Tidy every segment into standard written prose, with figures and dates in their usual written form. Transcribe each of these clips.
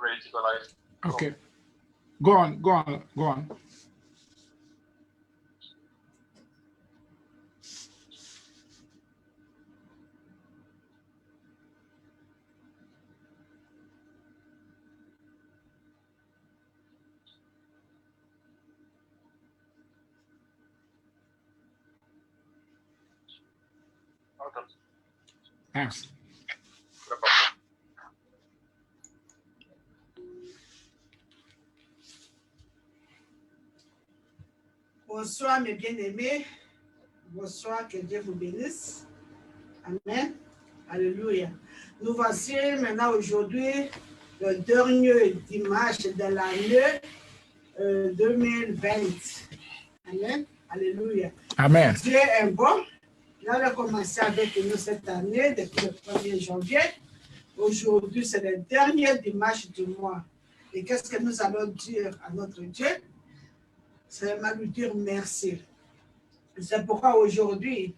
ready to go live. Okay. Go on. Okay. Thanks. No problem. Bonsoir mes bien-aimés, bonsoir, que Dieu vous bénisse. Amen. Alléluia. Nous voici maintenant aujourd'hui le dernier dimanche de l'année 2020. Amen. Alléluia. Amen. Dieu est bon. Il a commencé avec nous cette année, depuis le 1er janvier. Aujourd'hui, c'est le dernier dimanche du mois. Et qu'est-ce que nous allons dire à notre Dieu? C'est seulement lui dire merci. C'est pourquoi aujourd'hui,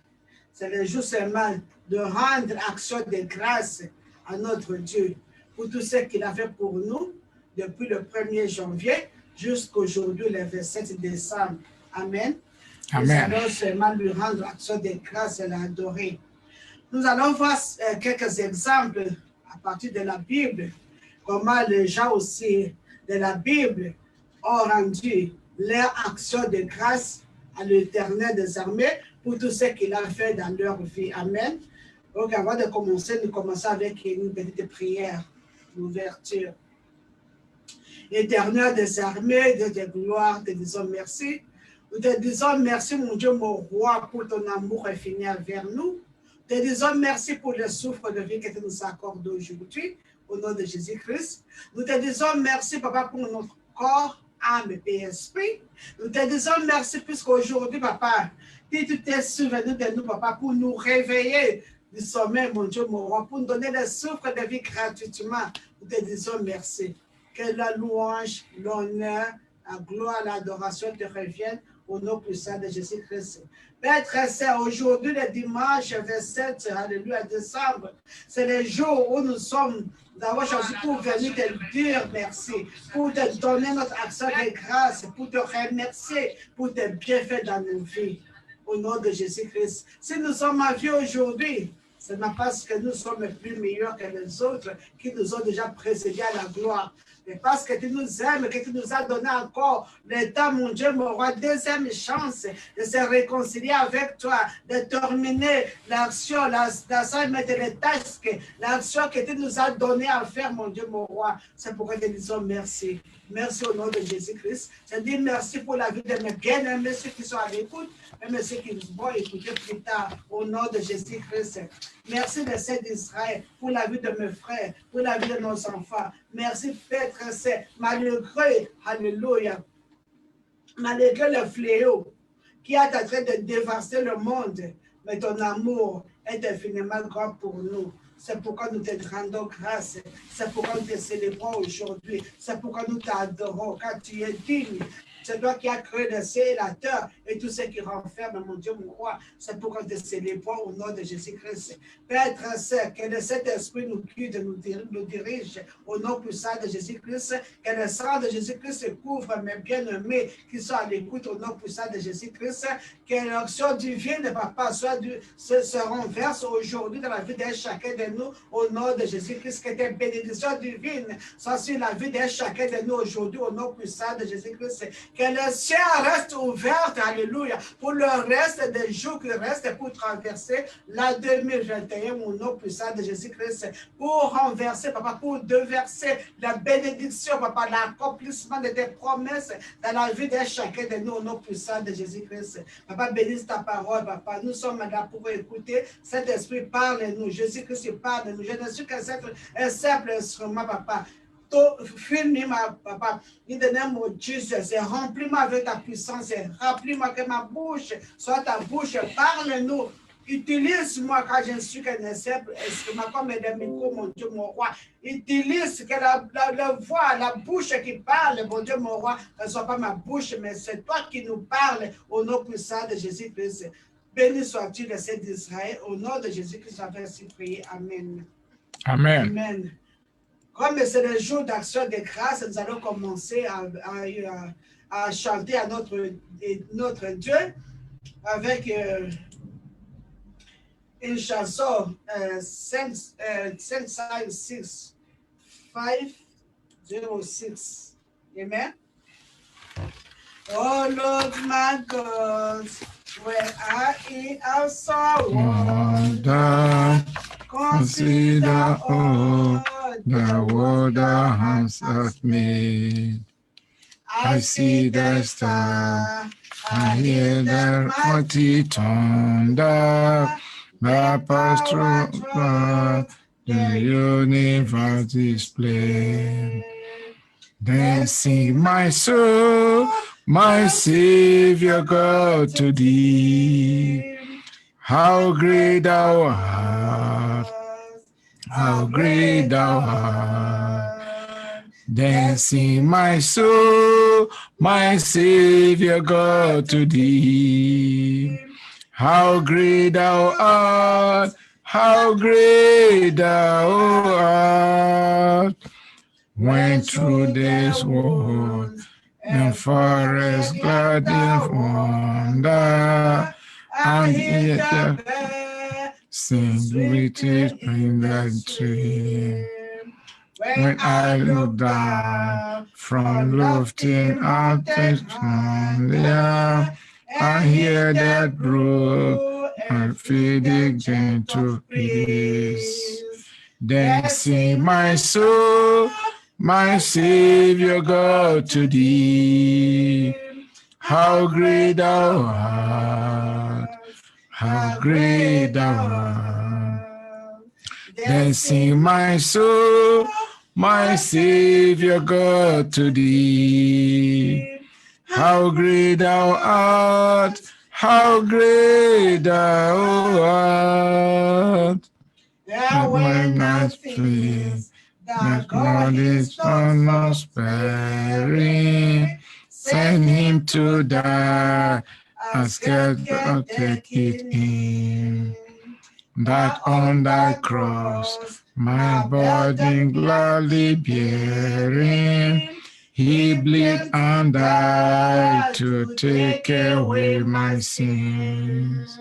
c'est le jour seulement de rendre action de grâce à notre Dieu pour tout ce qu'il a fait pour nous depuis le 1er janvier jusqu'aujourd'hui, le 27 décembre. Amen. Amen. Nous allons seulement lui rendre action de grâce et l'adorer. Nous allons voir quelques exemples à partir de la Bible, comment les gens aussi de la Bible ont rendu leur action de grâce à l'Éternel des armées pour tout ce qu'il a fait dans leur vie. Amen. Donc, avant de commencer, nous commençons avec une petite prière d'ouverture. Éternel des armées, Dieu de gloire, te disons merci. Nous te disons merci, mon Dieu, mon roi, pour ton amour infini envers nous. Nous te disons merci pour le souffle de vie que tu nous accordes aujourd'hui, au nom de Jésus-Christ. Nous te disons merci, Papa, pour notre corps, âme et esprit. Nous te disons merci puisqu'aujourd'hui, Papa, tu t'es souvenu de nous, Papa, pour nous réveiller du sommeil, mon Dieu, mon roi, pour nous donner le souffle de vie gratuitement. Nous te disons merci. Que la louange, l'honneur, la gloire, l'adoration te reviennent au nom puissant de Jésus-Christ. Père très saint, aujourd'hui, le dimanche 27, alléluia, décembre, c'est le jour où nous sommes, nous avons choisi pour venir te dire merci, pour te donner notre action de grâce, pour te remercier pour tes bienfaits dans nos vies. Au nom de Jésus-Christ. Si nous sommes en vie aujourd'hui, ce n'est pas parce que nous sommes plus meilleurs que les autres qui nous ont déjà précédés à la gloire. Mais parce que tu nous aimes, que tu nous as donné encore le temps, mon Dieu, mon roi, deuxième chance de se réconcilier avec toi, de terminer l'action, l'assignment et les tâches, l'action que tu nous as donné à faire, mon Dieu, mon roi. C'est pourquoi nous disons merci. Merci au nom de Jésus-Christ. Je dis merci pour la vie de mes bien-aimés, ceux qui sont à l'écoute, même ceux qui vont écouter plus tard, au nom de Jésus-Christ. Merci, le Saint d'Israël, pour la vie de mes frères, pour la vie de nos enfants. Merci, Père très saint, malgré, alléluia, malgré le fléau qui est en train de dévaster le monde, mais ton amour est infiniment grand pour nous. C'est pourquoi nous te rendons grâce. C'est pourquoi nous te célébrons aujourd'hui. C'est pourquoi nous t'adorons, car tu es digne. C'est toi qui as créé le ciel et la terre et tout ce qui renferme, mon Dieu, mon roi. C'est pourquoi nous te célébrons au nom de Jésus-Christ. Père très saint, que le Saint-Esprit nous guide, nous dirige au nom puissant de Jésus-Christ. Que le sang de Jésus-Christ couvre mes bien-aimés qui sont à l'écoute au nom puissant de Jésus-Christ. Que l'action divine, Papa, se renverse aujourd'hui dans la vie de chacun de nous au nom de Jésus-Christ. Que tes bénédictions divines soient sur la vie de chacun de nous aujourd'hui au nom puissant de Jésus-Christ. Que le ciel reste ouvert, alléluia, pour le reste des jours qui restent pour traverser la 2021 au nom puissant de Jésus-Christ. Pour renverser, Papa, pour déverser la bénédiction, Papa, l'accomplissement de tes promesses dans la vie de chacun de nous au nom puissant de Jésus-Christ. Papa, bénisse ta parole, Papa. Nous sommes là pour écouter. Cet esprit parle-nous. Jésus-Christ parle-nous. Je ne suis qu'un simple instrument, Papa. Fill-moi, Papa, in the name of Jesus, et remplis-moi avec ta puissance, et remplis-moi que ma bouche soit ta bouche, parle-nous, utilise-moi quand je ne suis qu'un simple instrument, comme le micro, mon Dieu, mon roi, utilise que la voix, la bouche qui parle, mon Dieu, mon roi, ne soit pas ma bouche, mais c'est toi qui nous parles au nom puissant de Jésus-Christ. Béni sois-tu le Saint d'Israël, au nom de Jésus-Christ, j'avais ainsi prié. Amen. Amen. Amen. Comme c'est le jour d'action de grâce, nous allons commencer à chanter à notre Dieu avec une chanson 556. Amen. Oh Lord my God, where I am so Wonder, consider all the world thou hast made. I see the star, I hear the mighty thunder, that pass through the universe display. Then sing my soul, my Savior God, to thee. How great thou art, how great thou art. Then sing my soul, my Savior God, to thee. How great thou art, how great thou art. Went through this world and forest glad in wonder, and yet sing with it in that tree. When I look down from lofty mountains from there, I hear that brook and feeding gentle peace. Then sing my soul, my Savior God, to thee. How great thou art, how great thou art. Then sing my soul, my Savior God, to thee. How great thou art, how great thou art. Now when I think that God is not sparing, Send him to die, as God take it in. That on thy cross, my burden gladly bearing, he bled and died to take away my sins.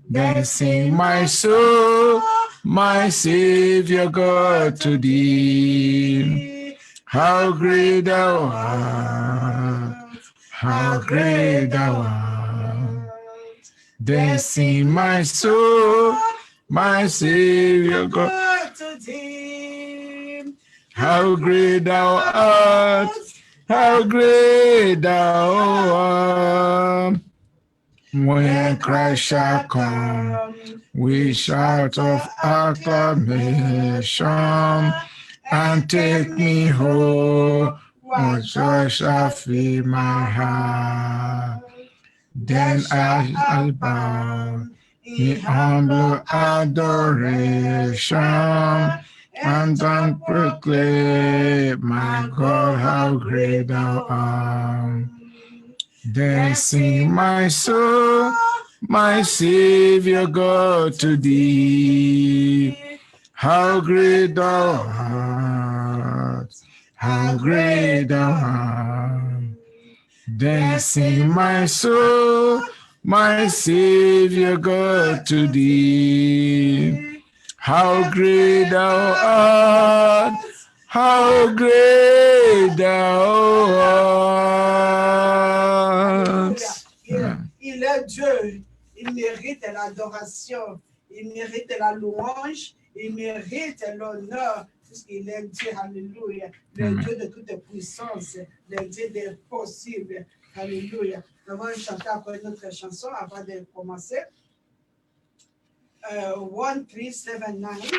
Then sing my soul, my Savior God, to thee. How great thou art, how great thou art. Then sing my soul, my Savior God, to thee. how great thou art, how great thou art. When Christ shall come, we shout of acclamation, and take me home, what joy shall fill my heart. Then I shall bow in humble adoration, and then proclaim, my God, how great thou art. Then sing my soul, my Savior God, to thee. How great thou art, how great thou art. Then sing my soul, my Savior God, to thee. How great thou art, how great thou art. Il est Dieu, il mérite l'adoration, il mérite la louange, il mérite l'honneur, puisqu'il est Dieu, alléluia, le Dieu de toute puissance, le Dieu des possibles, alléluia. Nous allons chanter encore une autre chanson avant de commencer. 1379.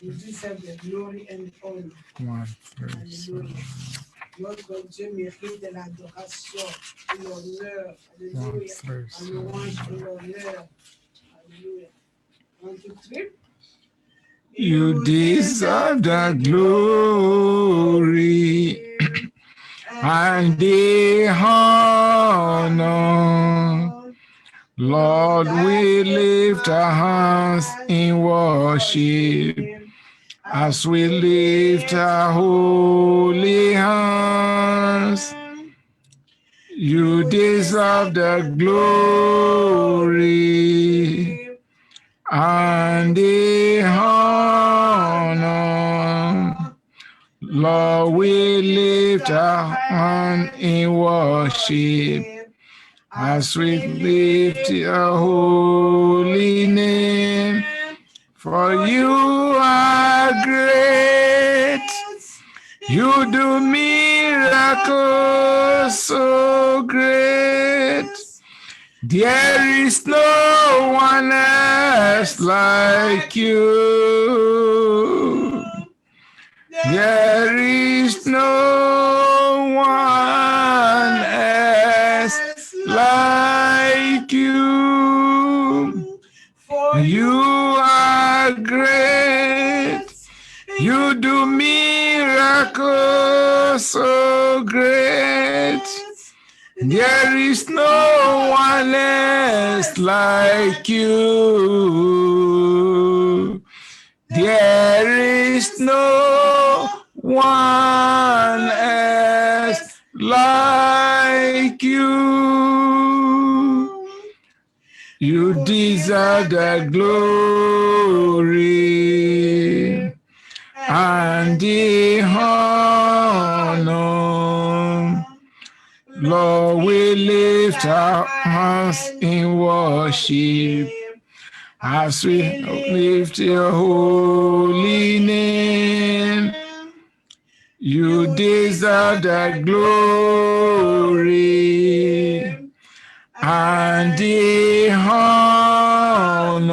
You deserve the glory and honor. Alléluia. Notre Dieu mérite de l'adoration, de l'honneur. Alléluia. La louange et l'honneur. Alléluia. 1, 2, 3. You deserve the glory and the honor. Lord, we lift our hands in worship as we lift our holy hands. You deserve the glory and the honor. Lord, we lift our hands in worship as we lift your holy name. For you are great, you do miracles so great. There is no one else like you. There is no one else like you. For you are great, you do miracles so great. There is no one else like you. There is no one else like you. You deserve the glory and the honor. Lord, we lift our hands in worship as we lift your holy name. You deserve the glory and the honor.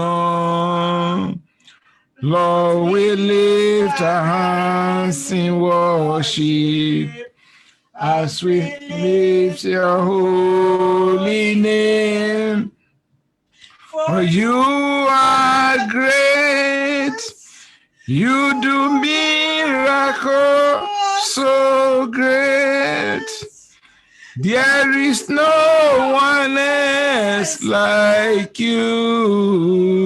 Lord, we lift our hands in worship as we lift your holy name. For you are great, you do miracles so great. There is no one else like you.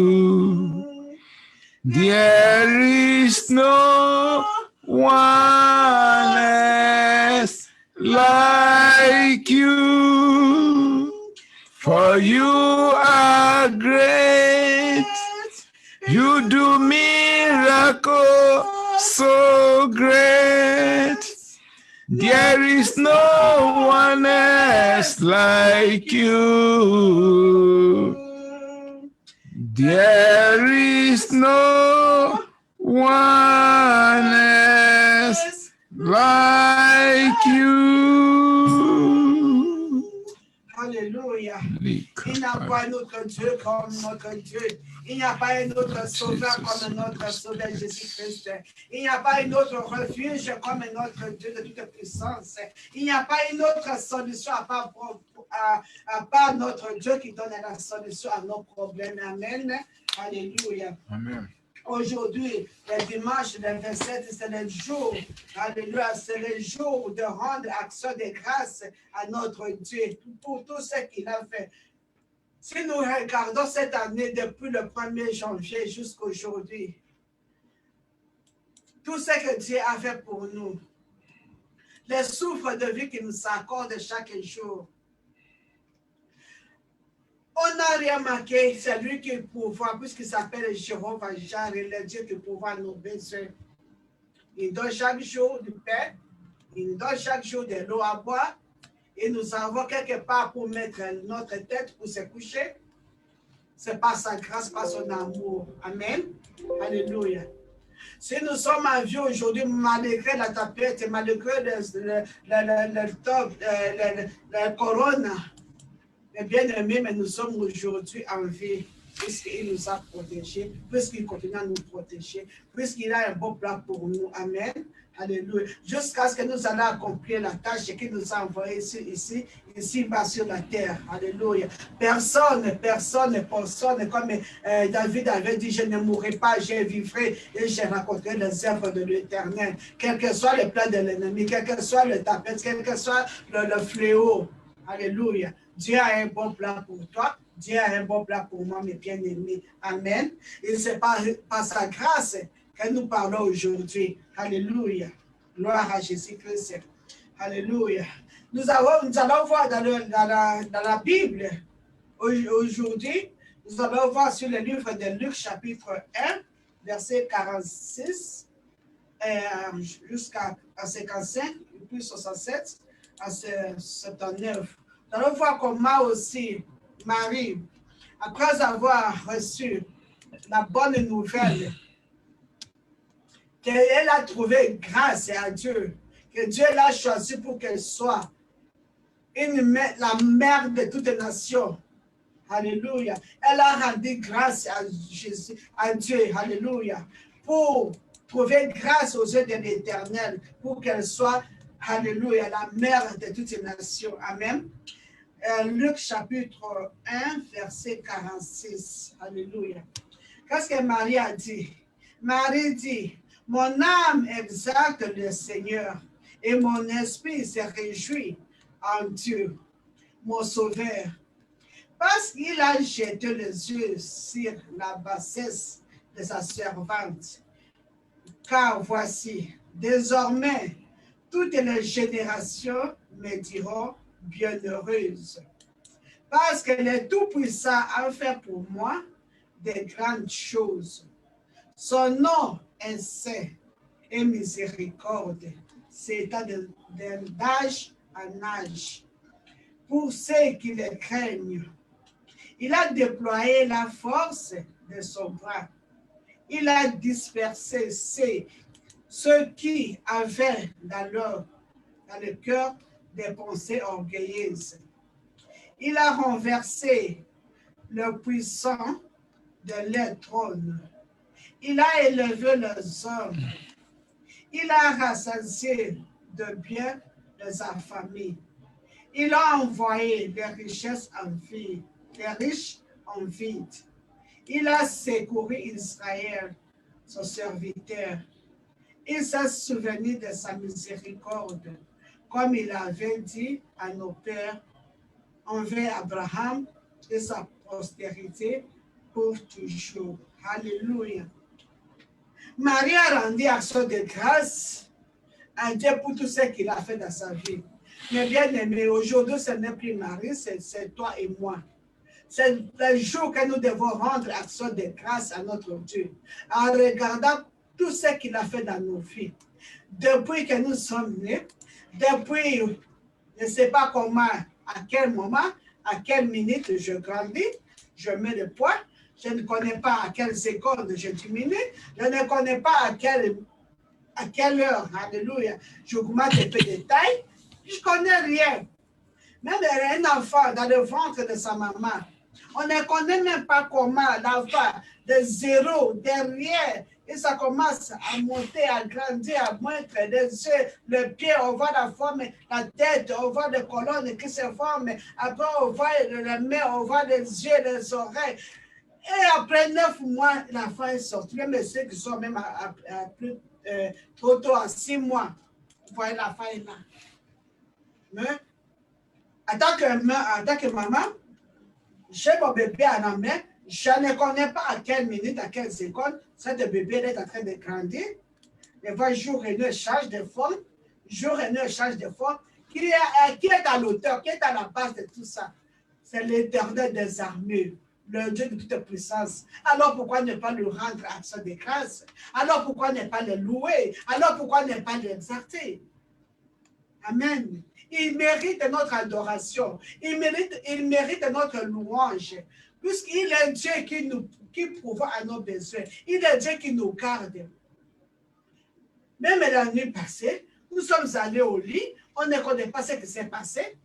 There is no one else like you. For you are great, you do miracles so great. There is no one else like you. There is no one else like you. Alléluia. Il n'y a pas un autre Dieu comme notre Dieu. Il n'y a pas un autre sauveur comme notre sauveur Jésus-Christ. Il n'y a pas un autre refuge comme notre Dieu de toute puissance. Il n'y a pas une autre solution à part notre Dieu qui donne la solution à nos problèmes. Amen. Alléluia. Amen. Aujourd'hui, le dimanche, le 27, c'est le jour, alléluia, c'est le jour de rendre action de grâce à notre Dieu pour tout ce qu'il a fait. Si nous regardons cette année depuis le 1er janvier jusqu'à aujourd'hui, tout ce que Dieu a fait pour nous, les souffles de vie qu'il nous accorde chaque jour, on n'a rien manqué, c'est lui qui pourvoit, puisqu'il s'appelle Jéhovah Jireh, le Dieu qui pourvoit nos besoins. Il donne chaque jour du pain, il nous donne chaque jour de l'eau à boire, et nous avons quelque part pour mettre notre tête pour se coucher. C'est par sa grâce, par son amour. Amen. Alléluia. Si nous sommes en vie aujourd'hui, malgré la tempête, malgré le corona, mes bien-aimés, mais nous sommes aujourd'hui en vie, puisqu'il nous a protégés, puisqu'il continue à nous protéger, puisqu'il a un bon plan pour nous. Amen. Alléluia. Jusqu'à ce que nous allons accomplir la tâche qu'il nous a envoyée ici-bas sur la terre. Alléluia. Personne, comme David avait dit, je ne mourrai pas, je vivrai et je rencontrerai les œuvres de l'Éternel. Quel que soit le plan de l'ennemi, quel que soit le tapet, quel que soit le fléau. Alléluia. Dieu a un bon plan pour toi. Dieu a un bon plan pour moi, mes bien-aimés. Amen. Et c'est par sa grâce que nous parlons aujourd'hui. Alléluia. Gloire à Jésus-Christ. Alléluia. Nous allons voir dans la Bible aujourd'hui, nous allons voir sur le livre de Luc chapitre 1, verset 46 jusqu'à 55, puis 67 à 79. Nous allons voir comment aussi Marie, après avoir reçu la bonne nouvelle, qu'elle a trouvé grâce à Dieu, que Dieu l'a choisi pour qu'elle soit la mère de toutes les nations. Alléluia. Elle a rendu grâce à Jésus, à Dieu. Alléluia. Pour trouver grâce aux yeux de l'Éternel, pour qu'elle soit, alléluia, la mère de toutes les nations. Amen. Luc chapitre 1, verset 46. Alléluia. Qu'est-ce que Marie a dit? Marie dit, mon âme exalte le Seigneur et mon esprit se réjouit en Dieu, mon Sauveur, parce qu'il a jeté les yeux sur la bassesse de sa servante. Car voici, désormais, toutes les générations me diront bienheureuse, parce que le Tout-Puissant a fait pour moi de grandes choses. Son nom est saint et miséricorde, c'est d'âge en âge. Pour ceux qui le craignent, il a déployé la force de son bras. Il a dispersé ceux qui avaient dans le cœur des pensées orgueilleuses. Il a renversé le puissant de leur trône. Il a élevé les hommes. Il a rassasié de biens les affamés. Il a envoyé les richesses en vide, les riches en vide. Il a secouru Israël, son serviteur. Il s'est souvenu de sa miséricorde, comme il avait dit à nos pères, envers Abraham et sa postérité pour toujours. Alléluia. Marie a rendu action de grâce à Dieu pour tout ce qu'il a fait dans sa vie. Mais bien aimé, aujourd'hui, ce n'est plus Marie, c'est toi et moi. C'est le jour que nous devons rendre action de grâce à notre Dieu, en regardant tout ce qu'il a fait dans nos vies. Depuis que nous sommes nés, depuis, je ne sais pas comment, à quel moment, à quelle minute je grandis, je mets le poids, je ne connais pas à quelle seconde je diminue, je ne connais pas à quelle heure, alléluia, j'augmente un peu de taille, je ne connais rien. Même un enfant dans le ventre de sa maman, on ne connaît même pas comment l'enfant, de zéro, de rien, et ça commence à monter, à grandir, à moindre les yeux, le pied, on voit la forme, la tête, on voit les colonnes qui se forment, après on voit les mains, on voit les yeux, les oreilles. Et après 9 mois, l'enfant est sorti. Même ceux qui sont même trop tôt, à 6 mois, vous voyez l'enfant est là. Mais, en tant que maman, j'ai mon bébé à la main, je ne connais pas à quelle minute, à quelle seconde, cette bébé est en train de grandir. Et voit jour et nuit change de forme, jour et nuit change de forme. Qui est à l'auteur, qui est à la base de tout ça? C'est l'Éternel des armées, le Dieu de toute puissance. Alors pourquoi ne pas lui rendre action de grâce? Alors pourquoi ne pas le louer? Alors pourquoi ne pas l'exalter? Amen. Il mérite notre adoration. Il mérite notre louange. Puisqu'il est Dieu qui pourvoit à nos besoins. Il est Dieu qui nous garde. Même la nuit passée, nous sommes allés au lit. On ne connaît pas ce qui s'est passé.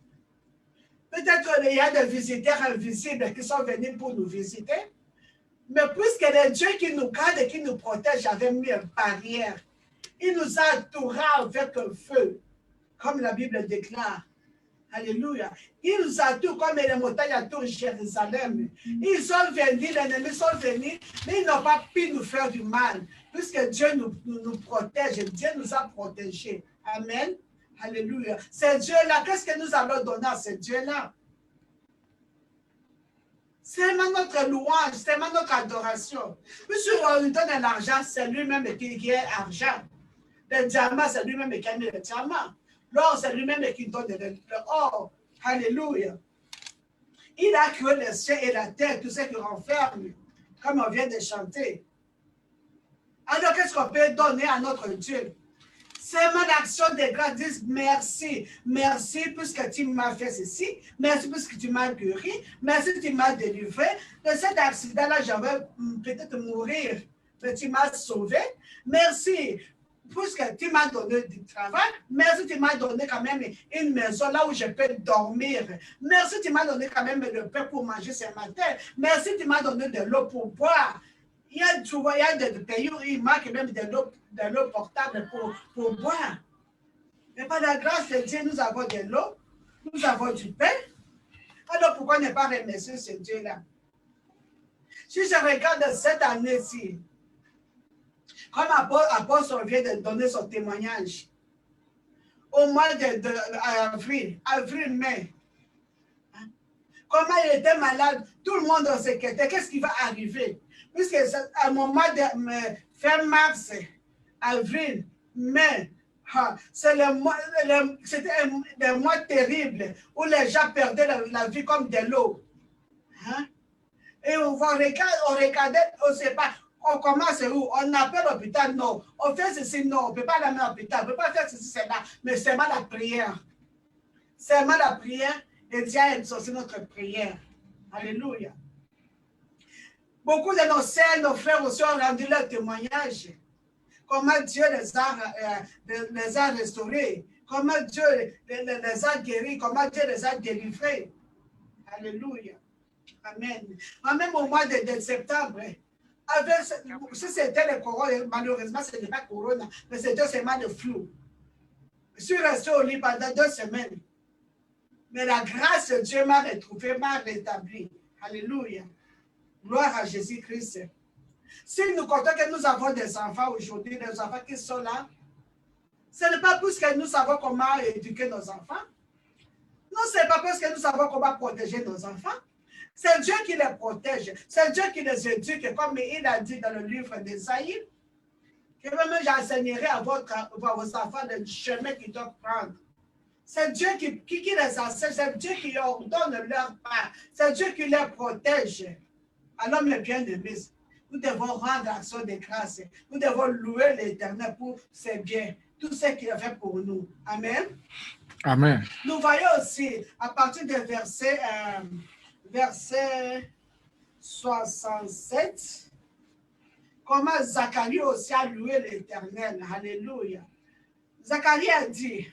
Peut-être qu'il y a des visiteurs invisibles qui sont venus pour nous visiter. Mais puisqu'il est Dieu qui nous garde et qui nous protège, j'avais mis une barrière. Il nous a entourés avec un feu, comme la Bible déclare. Alléluia. Il nous entoure comme les montagnes entourent Jérusalem. Ils sont venus, les ennemis sont venus, mais ils n'ont pas pu nous faire du mal, puisque Dieu nous protège. Dieu nous a protégés. Amen. Alléluia. C'est Dieu-là, qu'est-ce que nous allons donner à ce Dieu-là? C'est notre louange, c'est notre adoration. Puisqu'on lui donne l'argent, c'est lui-même qui est argent. Le diamant, c'est lui-même qui a mis le diamant. L'or, c'est lui-même qui donne le or. Alléluia. Il a créé les cieux et la terre, tout ce qui renferme, comme on vient de chanter. Alors, qu'est-ce qu'on peut donner à notre Dieu? C'est mon action de grâce, disent merci. Merci puisque tu m'as fait ceci. Merci puisque tu m'as guéri. Merci que tu m'as délivré. De cet accident-là, j'avais peut-être mourir, mais tu m'as sauvé. Merci puisque tu m'as donné du travail. Merci, tu m'as donné quand même une maison là où je peux dormir. Merci, tu m'as donné quand même le pain pour manger ce matin. Merci, tu m'as donné de l'eau pour boire. Il y a des pays où il manque même de l'eau portable pour boire. Mais par la grâce de Dieu, nous avons de l'eau, nous avons du pain. Alors pourquoi ne pas remercier ce Dieu-là? Si je regarde cette année-ci, comme Apôtre vient de donner son témoignage, au mois avril-mai, comment il était malade, tout le monde s'inquiétait, qu'est-ce qui va arriver? Puisque à un moment de fin mars, avril, mai, c'était des mois terribles où les gens perdaient la vie comme de l'eau. Et on regardait, on ne sait pas, on commence où? On appelle l'hôpital, non. On fait ceci, non. On ne peut pas l'amener à l'hôpital, on ne peut pas faire ceci, c'est là. Mais c'est mal la prière. C'est mal la prière et Dieu a exaucé notre prière. Alléluia. Beaucoup de nos frères aussi ont rendu leur témoignage. Comment Dieu les a restaurés. Comment Dieu les a guéris. Comment Dieu les a délivrés. Alléluia. Amen. Même au mois de septembre, si c'était le corona, malheureusement, ce n'est pas corona, mais c'était seulement le flou. Je suis resté au lit pendant 2 semaines. Mais la grâce de Dieu m'a retrouvé, m'a rétabli. Alléluia. Gloire à Jésus-Christ. Si nous comptons que nous avons des enfants aujourd'hui, des enfants qui sont là, ce n'est pas parce que nous savons comment éduquer nos enfants. Non, ce n'est pas parce que nous savons comment protéger nos enfants. C'est Dieu qui les protège. C'est Dieu qui les éduque, comme il a dit dans le livre d'Ésaïe. Que même j'enseignerai à vos enfants le chemin qu'ils doivent prendre. C'est Dieu qui les enseigne, c'est Dieu qui ordonne leur part, c'est Dieu qui les protège. Alors, mes bien-aimés, nous devons rendre action de grâce. Nous devons louer l'Éternel pour ses biens, tout ce qu'il a fait pour nous. Amen. Amen. Nous voyons aussi, à partir du verset 67, comment Zacharie aussi a loué l'Éternel. Alléluia. Zacharie a dit,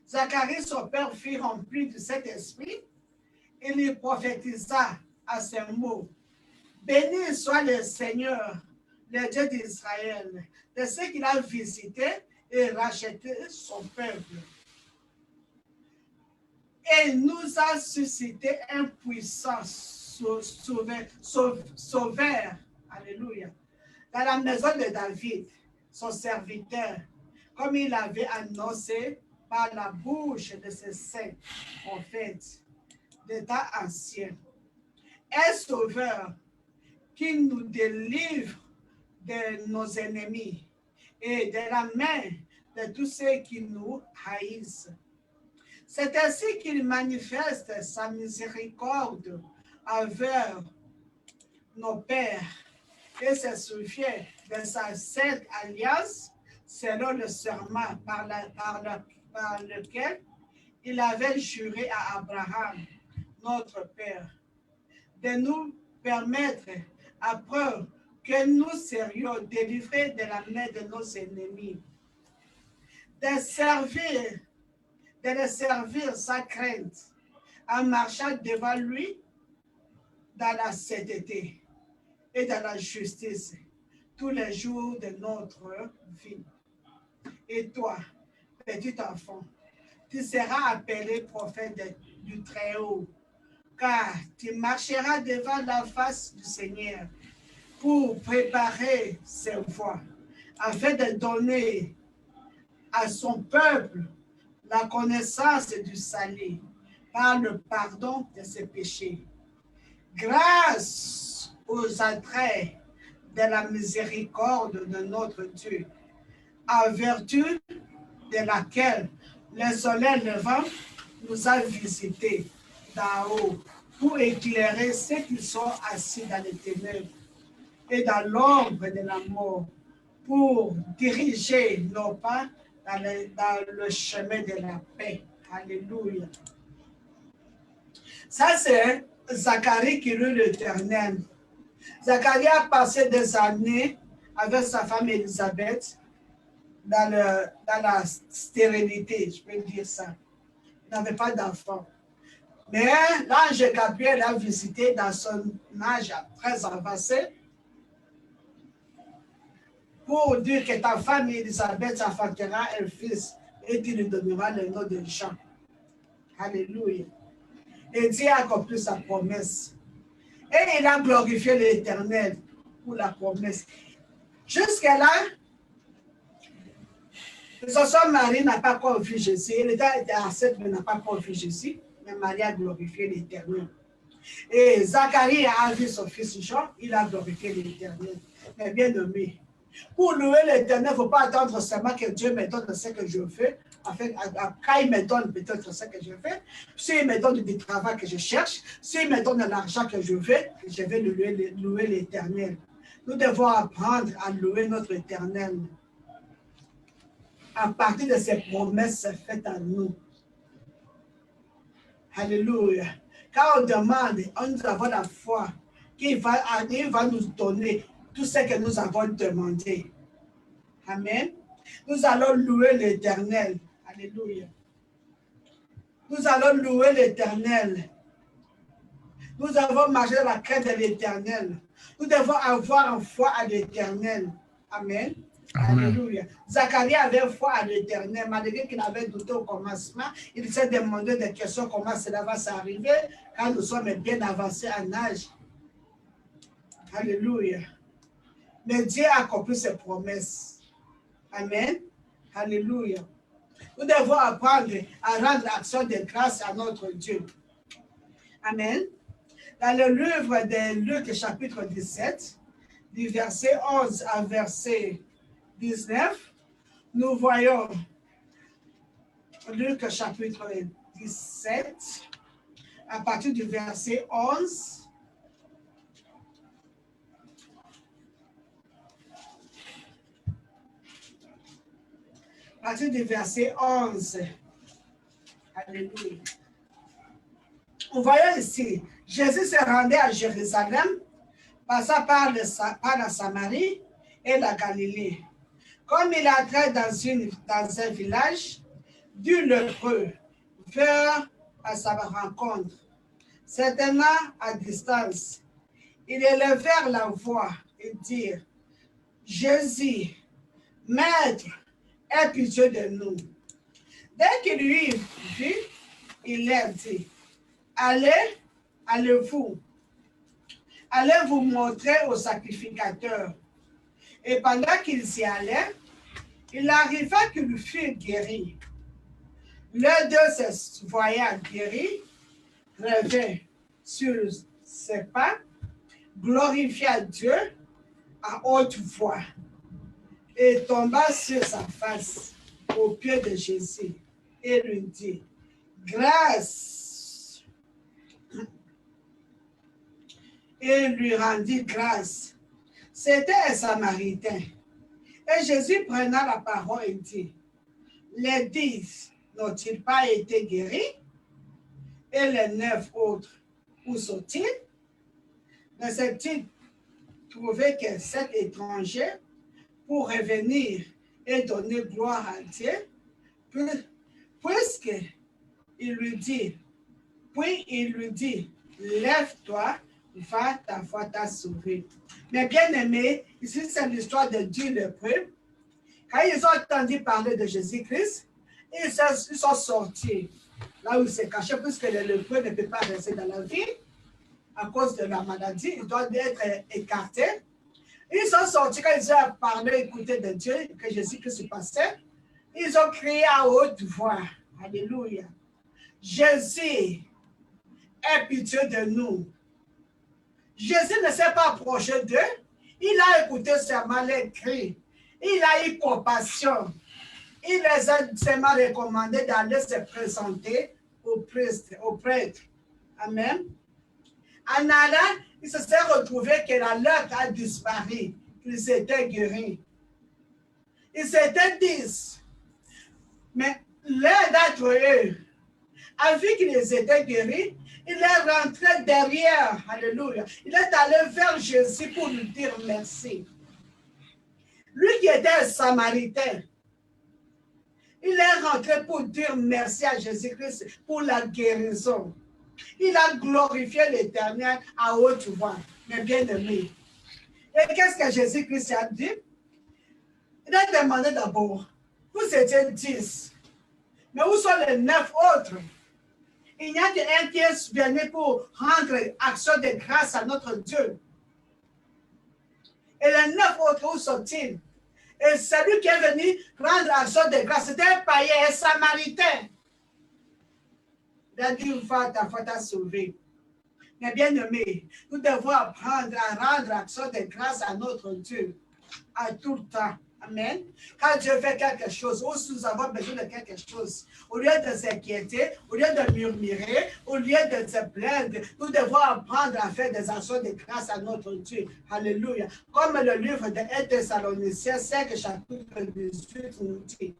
Zacharie, son père, fut rempli de cet esprit. Il lui prophétisa à ces mots. Béni soit le Seigneur, le Dieu d'Israël, de ce qu'il a visité et racheté son peuple. Et nous a suscité un puissant sauveur, alléluia, dans la maison de David, son serviteur, comme il avait annoncé par la bouche de ses saints prophètes d'état ancien. Un sauveur qui nous délivre de nos ennemis et de la main de tous ceux qui nous haïssent. C'est ainsi qu'il manifeste sa miséricorde envers nos pères et se souvient de sa sainte alliance selon le serment par lequel il avait juré à Abraham, notre père, de nous permettre, après que nous serions délivrés de la main de nos ennemis, de le servir sans crainte, en marchant devant lui dans la sainteté et dans la justice, tous les jours de notre vie. Et toi, petit enfant, tu seras appelé prophète du Très-Haut, car tu marcheras devant la face du Seigneur pour préparer ses voies, afin de donner à son peuple la connaissance du salut par le pardon de ses péchés. Grâce aux attraits de la miséricorde de notre Dieu, en vertu de laquelle le soleil levant nous a visités d'en haut pour éclairer ceux qui sont assis dans les ténèbres et dans l'ombre de la mort, pour diriger nos pas dans le chemin de la paix. Alléluia. Ça, c'est Zacharie qui loue l'Éternel. Zacharie a passé des années avec sa femme Élisabeth dans la stérilité, je peux dire ça. Il n'avait pas d'enfant. Mais l'ange Gabriel l'a visité dans son âge très avancé pour dire que ta femme Élisabeth enfantera un fils et tu lui donneras le nom de Jean. Alléluia. Et Dieu a accompli sa promesse. Et il a glorifié l'Éternel pour la promesse. Jusque-là, son mari n'a pas encore vu Jésus. Il était enceinte, mais n'a pas encore vu Jésus. Mais Marie a glorifié l'Éternel. Et Zacharie a vu son fils Jean, il a glorifié l'Éternel. Mais bien aimé, pour louer l'Éternel, il ne faut pas attendre seulement que Dieu me donne ce que je fais. Enfin, quand il me donne peut-être ce que je fais, s'il me donne du travail que je cherche, s'il me donne l'argent que je veux, je vais louer l'Éternel. Nous devons apprendre à louer notre Éternel à partir de ces promesses faites à nous. Alléluia. Quand on demande, nous avons la foi qu'il va nous donner tout ce que nous avons demandé. Amen. Nous allons louer l'Éternel. Alléluia. Nous allons louer l'Éternel. Nous avons marché dans la crainte de l'Éternel. Nous devons avoir une foi à l'Éternel. Amen. Amen. Alléluia. Zacharie avait foi à l'Éternel, malgré qu'il avait douté au commencement. Il s'est demandé des questions, comment cela va s'arriver quand nous sommes bien avancés en âge. Alléluia. Mais Dieu a accompli ses promesses. Amen. Alléluia. Nous devons apprendre à rendre action de grâce à notre Dieu. Amen. Dans le livre de Luc, chapitre 17, du verset 11 à verset 19, nous voyons Luc, chapitre 17, à partir du verset 11. À partir du verset 11. Alléluia. On voyait ici, Jésus se rendait à Jérusalem, passa par la Samarie et la Galilée. Comme il entrait dans un village, du lépreux vint à sa rencontre. Certainement à distance, ils élevèrent la voix et dirent, Jésus, Maître, aie pitié de nous. Dès qu'il lui vit, il leur dit, allez vous montrer au sacrificateur. Et pendant qu'il s'y allait, il arriva qu'il fut guéri. L'un d'eux se voyant guéri, revint sur ses pas, glorifia Dieu à haute voix et tomba sur sa face aux pieds de Jésus et lui dit, grâce. Et lui rendit grâce. C'était un Samaritain. Et Jésus prenant la parole et dit, les 10 n'ont-ils pas été guéris? Et les 9 autres, où sont-ils? Ne s'est-il trouvé que 7 étrangers pour revenir et donner gloire à Dieu? Puis il lui dit, lève-toi, Va, ta foi t'a sauvé. Mais bien aimé, ici c'est l'histoire de Dieu lépreux. Quand ils ont entendu parler de Jésus-Christ, ils sont sortis là où ils se cachaient, puisque les lépreux ne peuvent pas rester dans la ville à cause de la maladie, ils doivent être écartés. Ils sont sortis quand ils ont parlé, écouté de Dieu, que Jésus-Christ passait. Ils ont crié à haute voix. Alléluia. Jésus, aie pitié de nous. Jésus ne s'est pas approché d'eux. Il a écouté ses malais cris. Il a eu compassion. Il les a seulement recommandé d'aller se présenter au prêtre. Amen. En allant, il se s'est retrouvé que la lèpre a disparu, qu'ils étaient guéris. Ils étaient 10. Mais l'un d'entre eux, vu qu'ils étaient guéris, il est rentré derrière. Alléluia. Il est allé vers Jésus pour lui dire merci. Lui qui était un Samaritain, il est rentré pour dire merci à Jésus-Christ pour la guérison. Il a glorifié l'Éternel à haute voix, mes bien-aimés. Et qu'est-ce que Jésus-Christ a dit? Il a demandé d'abord, vous étiez 10, mais où sont les 9 autres? Il n'y a qu'un qui est venu pour rendre action de grâce à notre Dieu. Et les 9 autres, où sont-ils? Et celui qui est venu rendre action de grâce, c'était un païen, un Samaritain. Il a dit, ta foi t'a sauvé. Mais bien aimé, nous devons apprendre à rendre action de grâce à notre Dieu à tout le temps. Amen. Quand Dieu fait quelque chose, ou si nous avons besoin de quelque chose, au lieu de s'inquiéter, au lieu de murmurer, au lieu de se plaindre, nous devons apprendre à faire des actions de grâce à notre Dieu. Alléluia. Comme le livre de 1 Thessaloniciens 5, chapitre 18 nous dit.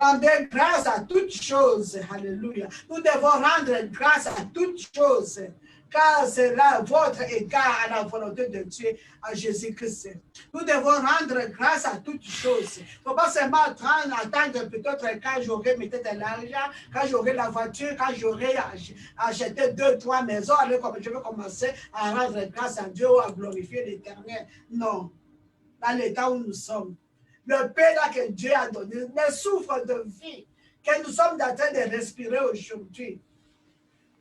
Rendez grâce à toutes choses. Alléluia. Nous devons rendre grâce à toutes choses, car c'est là votre égard à la volonté de Dieu, à Jésus-Christ. Nous devons rendre grâce à toutes choses. Il ne faut pas seulement attendre peut-être quand j'aurai mis de l'argent, quand j'aurai la voiture, quand j'aurai acheté 2, 3 maisons, alors je vais commencer à rendre grâce à Dieu ou à glorifier l'Éternel. Non. Dans l'état où nous sommes, le paix là que Dieu a donné, le souffle de vie que nous sommes en train de respirer aujourd'hui,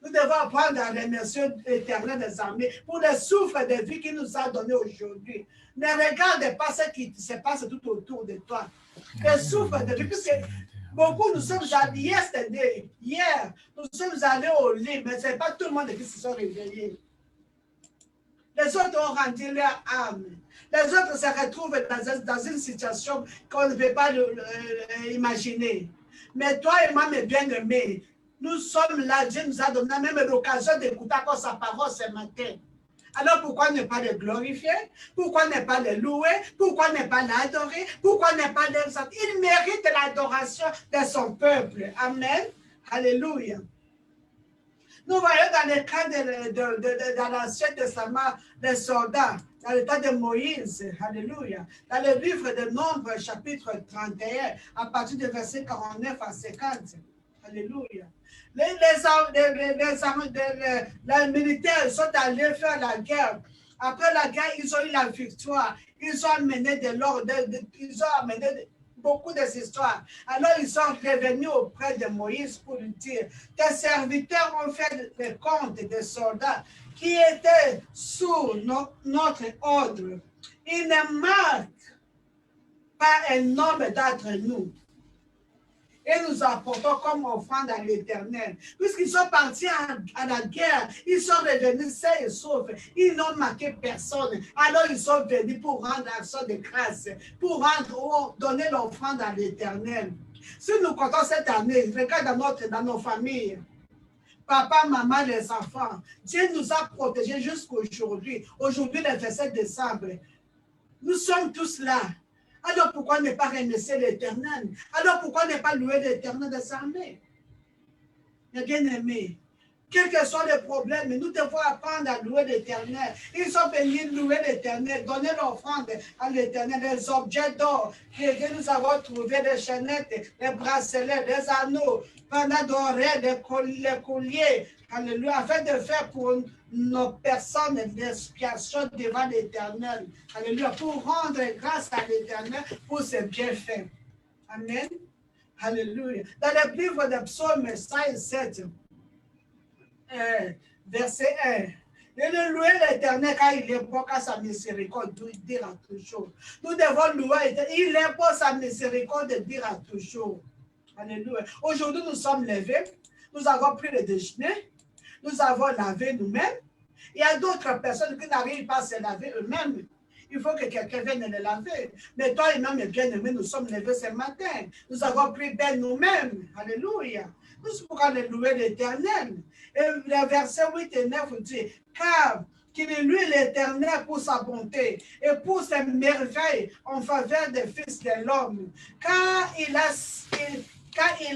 nous devons apprendre à remercier l'Éternel des armées pour le souffle de vie qu'il nous a donné aujourd'hui. Ne regarde pas ce qui se passe tout autour de toi. Le souffle de vie, puisque beaucoup nous sommes allés hier, nous sommes allés au lit, mais ce n'est pas tout le monde qui se sont réveillés. Les autres ont rendu leur âme. Les autres se retrouvent dans une situation qu'on ne peut pas imaginer. Mais toi et moi, mes bien-aimés, nous sommes là, Dieu nous a donné même l'occasion d'écouter encore sa parole ce matin. Alors pourquoi ne pas le glorifier? Pourquoi ne pas le louer? Pourquoi ne pas l'adorer? Pourquoi ne pas l'exalter? Il mérite l'adoration de son peuple. Amen. Alléluia. Nous voyons dans le cas de l'Ancien Testament des soldats, dans le temps de Moïse, alléluia, dans le livre de Nombres, chapitre 31, à partir du verset 49 à 50, alléluia. Les militaires sont allés faire la guerre. Après la guerre, ils ont eu la victoire. Ils ont amené de l'or, ils ont amené beaucoup d'histoires. Alors ils sont revenus auprès de Moïse pour lui dire, tes serviteurs ont fait le compte des soldats qui étaient sous notre ordre. Ils ne marquent pas un nombre d'entre nous. Et nous apportons comme offrande à l'Éternel. Puisqu'ils sont partis à la guerre, ils sont revenus sains et saufs. Ils n'ont marqué personne. Alors ils sont venus pour rendre action de grâce, pour donner l'offrande à l'Éternel. Si nous comptons cette année, regarde dans nos familles, papa, maman, les enfants, Dieu nous a protégés jusqu'aujourd'hui. Aujourd'hui, le 27 décembre, nous sommes tous là. Alors pourquoi ne pas remercier l'Éternel? Alors pourquoi ne pas louer l'Éternel des armées? Mes bien-aimés, quels que soient les problèmes, nous devons apprendre à louer l'Éternel. Ils sont venus louer l'Éternel, donner l'offrande à l'Éternel, les objets d'or que nous avons trouvés, les chaînettes, les bracelets, les anneaux, pendant dorés, les colliers, alléluia, afin de faire pour nos personnes d'expiation devant l'Éternel. Alléluia. Pour rendre grâce à l'Éternel pour ses bienfaits. Amen. Alléluia. Dans le livre de Psaume 107, verset 1. Et de louer l'Éternel car il est bon, car sa miséricorde dira toujours. Nous devons louer l'Éternel. Il est bon, sa miséricorde dira toujours. Alléluia. Aujourd'hui, nous sommes levés. Nous avons pris le déjeuner. Nous avons lavé nous-mêmes. Il y a d'autres personnes qui n'arrivent pas à se laver eux-mêmes. Il faut que quelqu'un vienne les laver. Mais toi et moi, mes bien-aimés, nous sommes levés ce matin. Nous avons pris bain nous-mêmes. Alléluia. Nous pourrons louer l'Éternel. Et le verset 8 et 9 dit, car qu'il est lui l'Éternel pour sa bonté et pour ses merveilles en faveur des fils de l'homme, car il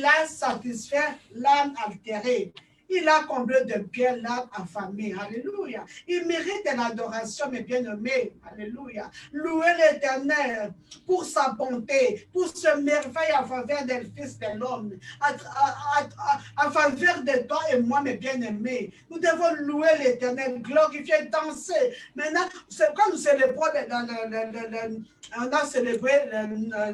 a satisfait l'âme altérée. Il a comblé de bien l'âme affamée. Alléluia. Il mérite de l'adoration, mes bien-aimés. Alléluia. Louez l'Éternel pour sa bonté, pour ce merveille en faveur des fils de l'homme, en faveur de toi et moi, mes bien-aimés. Nous devons louer l'Éternel, glorifier, danser. Maintenant, quand nous célébrons on a célébré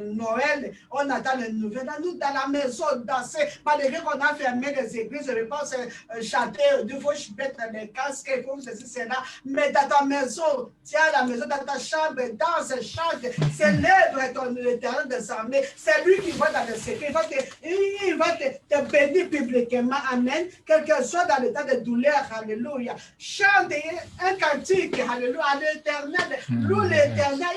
Noël, on attend les nouvelles. Nous, dans la maison, danser, malgré qu'on a fermé les églises, je pense chanter, il faut mettre les casques, il faut ceci, cela. Mais dans ta maison, tiens la maison, dans ta chambre, danse, chante, célèbre ton Éternel des armées. C'est lui qui va dans le secret. Il va te bénir publiquement. Amen. Quel que soit dans l'état de douleur, alléluia. Chante un cantique, alléluia, à l'Éternel. Loue l'Éternel.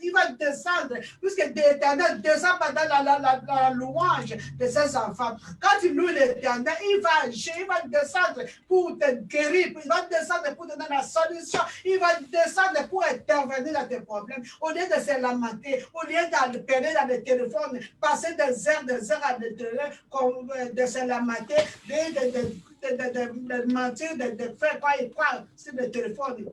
Il va descendre, puisque l'Éternel descend pendant la louange de ses enfants. Quand il loue l'Éternel, il va agir, il va descendre pour te guérir, il va descendre pour te donner la solution, il va descendre pour intervenir dans tes problèmes. Au lieu de se lamenter, au lieu d'appeler dans le téléphone, passer des heures à l'intérieur, de se lamenter, de mentir, de faire quoi et quoi sur le téléphone.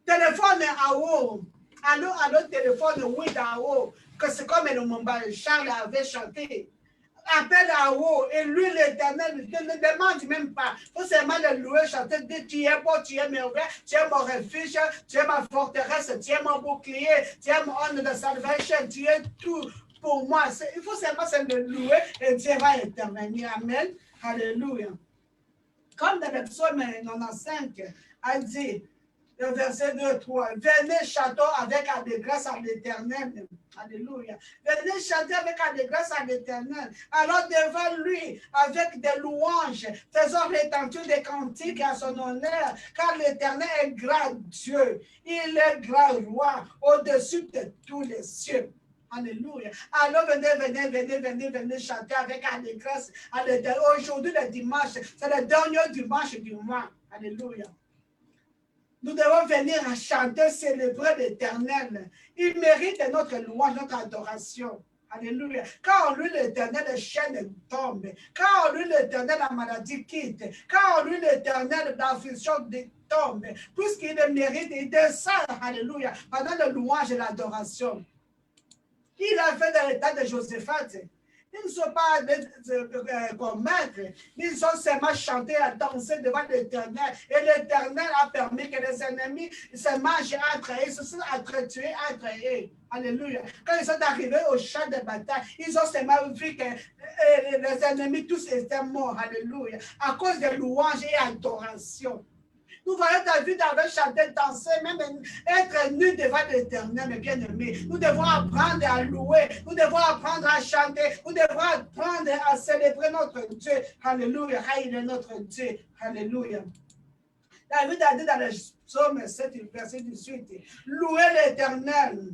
Téléphone à haut. Allô, téléphone, oui, à haut. Que c'est comme le Mumba, Charles avait chanté. Appelle à haut et lui l'Éternel ne demande même pas. Il faut seulement le louer, chanter, dire tu es beau, tu es merveilleux, tu es mon refuge, tu es ma forteresse, tu es mon bouclier, tu es mon homme de salvation, tu es tout pour moi. Il faut seulement se le louer et Dieu va intervenir. Amen. Alléluia. Comme dans le psaume 95, elle dit, le verset 2, 3. Venez chantons avec allégresse à l'Éternel. Alléluia. Venez chanter avec allégresse à l'Éternel. Alors devant lui, avec des louanges, faisons retentir des cantiques à son honneur, car l'Éternel est grand Dieu. Il est grand roi au-dessus de tous les cieux. Alléluia. Alors venez chanter avec allégresse à l'Éternel. Aujourd'hui, le dimanche, c'est le dernier dimanche du mois. Alléluia. Nous devons venir à chanter, célébrer l'Éternel. Il mérite notre louange, notre adoration. Alléluia. Quand en lui l'Éternel, les chaînes tombent. Quand en lui l'Éternel, la maladie quitte. Quand en lui l'Éternel, l'affliction tombe. Puisqu'il le mérite, il descend. Alléluia. Pendant la louange et l'adoration. Il a fait dans l'état de Josaphat. Ils ne sont pas comme maîtres. Ils ont seulement chanté à danser devant l'Éternel. Et l'Éternel a permis que les ennemis se mangent entre eux, se sont entretués entre eux. Alléluia. Quand ils sont arrivés au champ de bataille, ils ont seulement vu que les ennemis tous étaient morts. Alléluia. À cause de louanges et adoration. Nous voyons David avait chanté, danser, même être nu devant l'Éternel, mes bien-aimés. Nous devons apprendre à louer, nous devons apprendre à chanter, nous devons apprendre à célébrer notre Dieu. Alléluia, il est notre Dieu. Alléluia. David a dit dans le psaume 7, verset 18, louez l'Éternel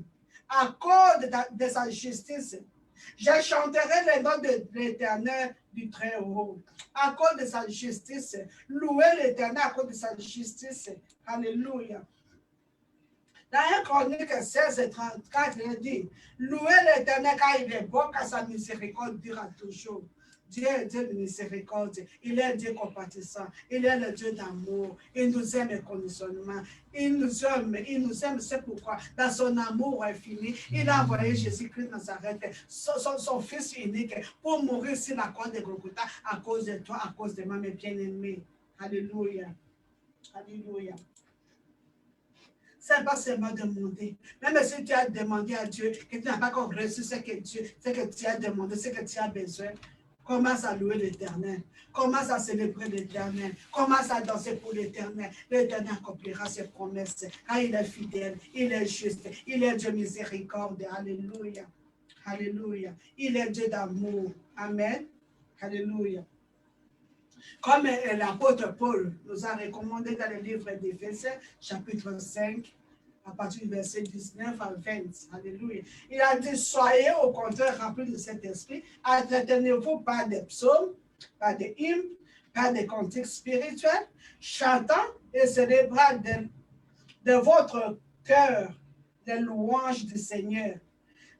à cause de sa justice. Je chanterai le nom de l'Éternel du Très-Haut. À cause de sa justice. Louez l'Éternel à cause de sa justice. Alléluia. Dans 1 Chronique 16 et 34, il dit, louez l'Éternel car il est bon, car sa miséricorde dura toujours. Dieu est Dieu de miséricorde, il est Dieu compatissant, il est le Dieu d'amour, il nous aime inconditionnellement, il nous aime, c'est pourquoi dans son amour infini, il a envoyé Jésus-Christ Nazareth, son fils unique, pour mourir sur la croix de Golgotha à cause de toi, à cause de moi, mes bien-aimés. Alléluia. Alléluia. C'est pas seulement demander. Même si tu as demandé à Dieu, que tu n'as pas encore reçu ce que tu as demandé, ce que tu as besoin, commence à louer l'Éternel. Commence à célébrer l'Éternel. Commence à danser pour l'Éternel. L'Éternel accomplira ses promesses. Car il est fidèle, il est juste, il est Dieu miséricorde. Alléluia. Alléluia. Il est Dieu d'amour. Amen. Alléluia. Comme l'apôtre Paul nous a recommandé dans le livre d'Éphésiens, chapitre 5, à partir du verset 19 à 20. Alléluia. Il a dit, soyez au contraire remplis de cet esprit, entretenez-vous par des psaumes, par des hymnes, par des cantiques spirituels, chantant et célébrant de votre cœur les louanges du Seigneur.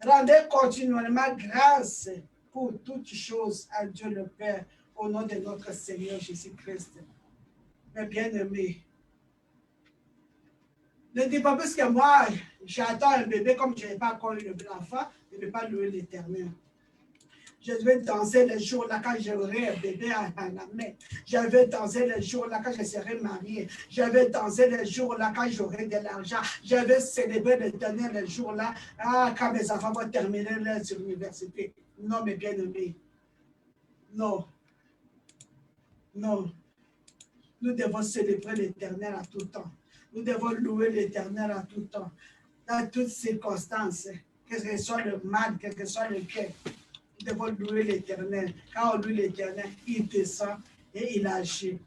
Rendez continuellement grâce pour toutes choses à Dieu le Père, au nom de notre Seigneur Jésus-Christ. Mes bien-aimés, ne dis pas plus que moi, j'attends un bébé comme je n'ai pas encore eu l'enfant, je ne vais pas louer l'Éternel. Je vais danser le jour-là quand j'aurai un bébé à la main. Je vais danser le jour-là quand je serai mariée. Je vais danser le jour-là quand j'aurai de l'argent. Je vais célébrer l'Éternel le jour-là quand mes enfants vont terminer leur université. Non, mes bien-aimés. Non. Non. Nous devons célébrer l'Éternel à tout temps. Nous devons louer l'Éternel à tout temps. Dans toutes circonstances, que ce soit le mal, quel que soit le bien. Nous devons louer l'Éternel. Quand on loue l'Éternel, il descend et il agit.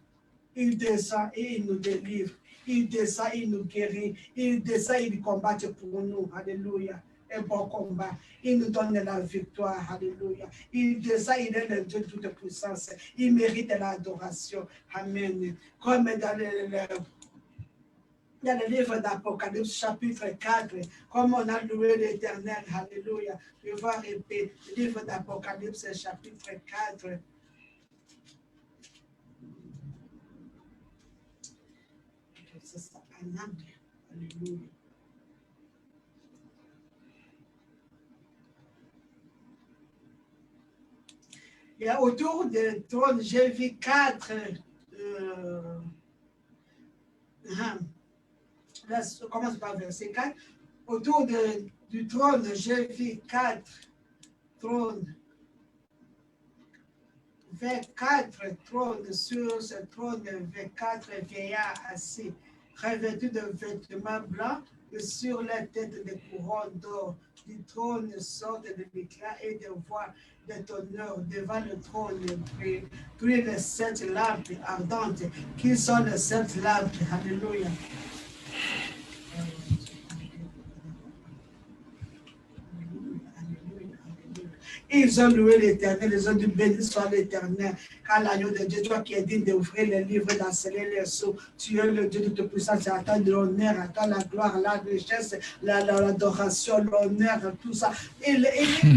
Il descend et il nous délivre. Il descend et il nous guérit. Il descend et il combat pour nous. Alléluia. Un bon combat. Il nous donne la victoire. Alléluia. Il descend, il est le Dieu de toute puissance. Il mérite l'adoration. Amen. Comme dans le livre d'Apocalypse, chapitre 4, comme on a loué l'Éternel, alléluia. Je vais répéter, le livre d'Apocalypse, chapitre 4. C'est ça, alléluia. Et autour du trône, j'ai vu 4. Là, on commence par verset 4. Autour du trône, j'ai vu 4 trônes. 24 trônes. Sur ce trône, 24 vieillards assis, revêtus de vêtements blancs, et sur la tête des couronnes d'or. Du trône sortent de l'éclat et de voix de tonnerre devant le trône. Puis les 7 lampes ardentes, qui sont les 7 lampes. Alléluia. Ils ont loué l'Éternel, ils ont dit béni soit l'Éternel, car l'agneau de Dieu, toi qui es digne d'ouvrir les livres, d'enseigner les sceaux, tu es le Dieu de toute puissance, à toi de l'honneur, à toi la gloire, la richesse, l'adoration, l'honneur, tout ça. Et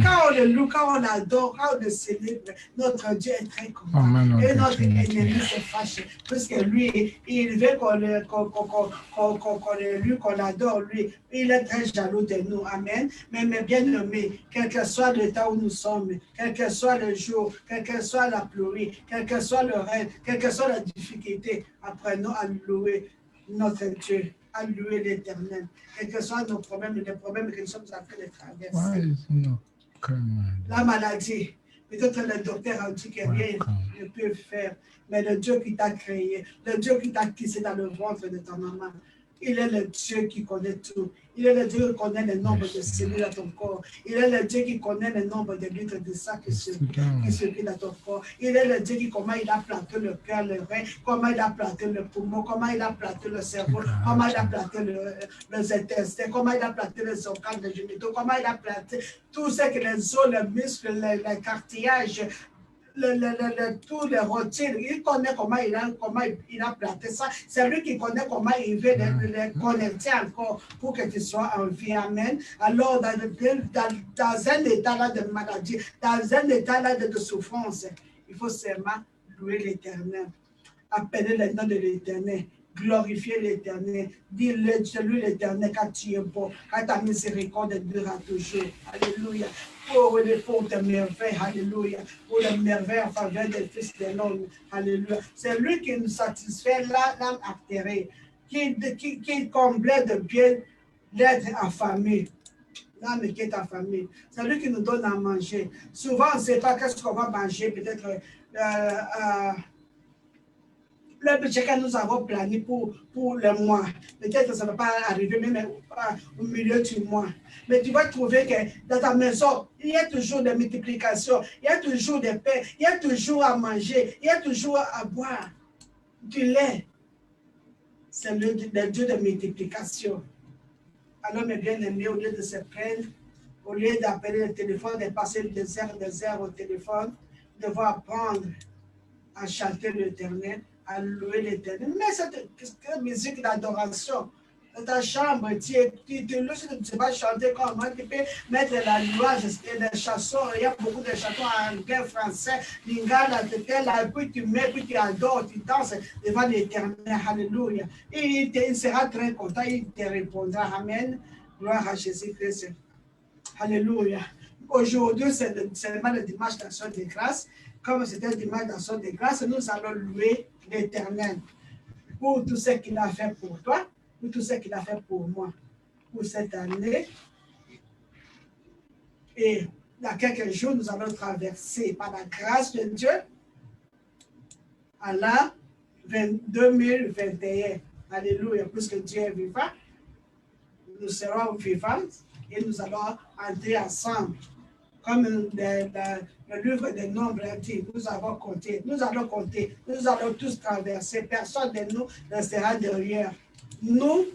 quand on le loue, quand on l'adore, quand on le célèbre, notre Dieu est très content. Et notre ennemi se fâche, puisque lui, il veut qu'on le loue, qu'on l'adore, lui. Il est très jaloux de nous. Amen. Mais bien aimés, quel que soit le temps où nous sommes, quel que soit le jour, quelle que soit la pluie, quel que soit le rêve, quelle que soit la difficulté, apprenons à louer notre Dieu, à louer l'Éternel. Quels que soient nos problèmes, les problèmes que nous sommes en train de traverser. La maladie, peut-être le docteur a dit que rien ne peut faire, mais le Dieu qui t'a créé, le Dieu qui t'a tissé dans le ventre de ta maman, il est le Dieu qui connaît tout. Il est le Dieu qui connaît le nombre de cellules dans ton corps. Il est le Dieu qui connaît le nombre de litres de sang qui circulent dans ton corps. Il est le Dieu qui, comment il a planté le cœur, le rein, comment il a planté le poumon, comment il a planté le cerveau, comment il a planté les intestins, comment il a planté les organes, les génitaux, comment il a planté tout ce que les os, les muscles, les cartilages, tous les routines, il connaît comment il a planté ça. C'est lui qui connaît comment il veut les connecter encore pour que tu sois en vie. Amen. Alors, dans un état là de maladie, dans un état là de souffrance, il faut seulement louer l'Éternel, appeler le nom de l'Éternel Glorifiez l'Éternel. Dis-le, celui l'Éternel, car tu es bon, car ta miséricorde durera toujours. Alléluia. Pour tes merveilles, alléluia. Pour les merveilles en faveur des fils de l'homme. Alléluia. C'est lui qui nous satisfait l'âme altérée, qui comblait de bien l'être affamé. L'âme qui est affamée. C'est lui qui nous donne à manger. Souvent, on ne sait pas qu'est-ce qu'on va manger. Peut-être le budget que nous avons plané pour le mois. Peut-être que ça ne va pas arriver même au milieu du mois. Mais tu vas trouver que dans ta maison, il y a toujours des multiplications, il y a toujours des pains, il y a toujours à manger, il y a toujours à boire. Du lait. C'est le Dieu de multiplication. Alors, mes bien-aimés, au lieu de se plaindre, au lieu d'appeler le téléphone, de passer des heures au téléphone, nous devons apprendre à chanter l'Éternel, à louer l'Éternel. Mais cette musique d'adoration, dans ta chambre, tu ne sais pas chanter comme moi, tu peux mettre la louange et des chansons. Il y a beaucoup de chansons en anglais, français, lingala, puis tu mets, puis tu adores, tu danses devant l'Éternel. Alléluia. Et il sera très content, il te répondra. Amen. Gloire à Jésus-Christ. Alléluia. Aujourd'hui, c'est seulement le dimanche d'action de grâce. Comme c'était le dimanche d'action de grâce, nous allons louer l'Éternel pour tout ce qu'il a fait pour toi, pour tout ce qu'il a fait pour moi, pour cette année. Et dans quelques jours, nous allons traverser par la grâce de Dieu à l'an 2021. Alléluia, puisque Dieu est vivant, nous serons vivants et nous allons entrer ensemble. Comme le livre des nombres dit, nous avons compté, nous allons compter, nous allons tous traverser, personne de nous ne sera derrière. Nous,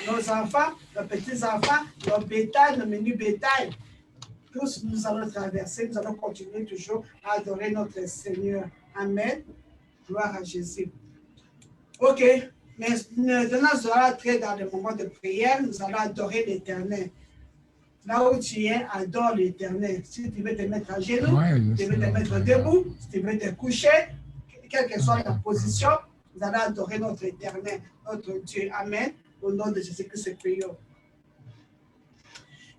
nos enfants, nos petits-enfants, nos bétails, nos menus bétails, tous nous allons traverser, nous allons continuer toujours à adorer notre Seigneur. Amen. Gloire à Jésus. Ok, mais maintenant, nous allons entrer dans le moment de prière, nous allons adorer l'Éternel. Là où tu es, adore l'Éternel. Si tu veux te mettre à genoux, si tu veux te mettre debout, si tu veux te coucher, quelle que soit la position, nous allons adorer notre Éternel, notre Dieu. Amen. Au nom de Jésus-Christ, prions.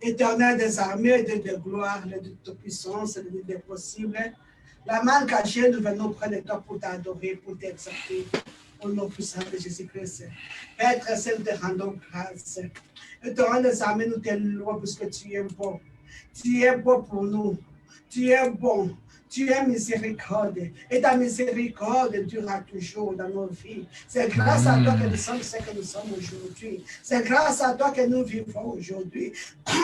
Éternel des armées, Dieu de gloire, le Dieu de puissance, le Dieu des possibles. La main cachée, nous venons près de toi pour t'adorer, pour t'exalter. Au nom puissant de Jésus-Christ. Père très saint, nous te rendons grâce. Et te rendons des armées, nous te louons parce que tu es bon. Tu es bon pour nous. Tu es bon. Tu es miséricorde. Et ta miséricorde durera toujours dans nos vies. C'est grâce à toi que nous sommes ce que nous sommes aujourd'hui. C'est grâce à toi que nous vivons aujourd'hui.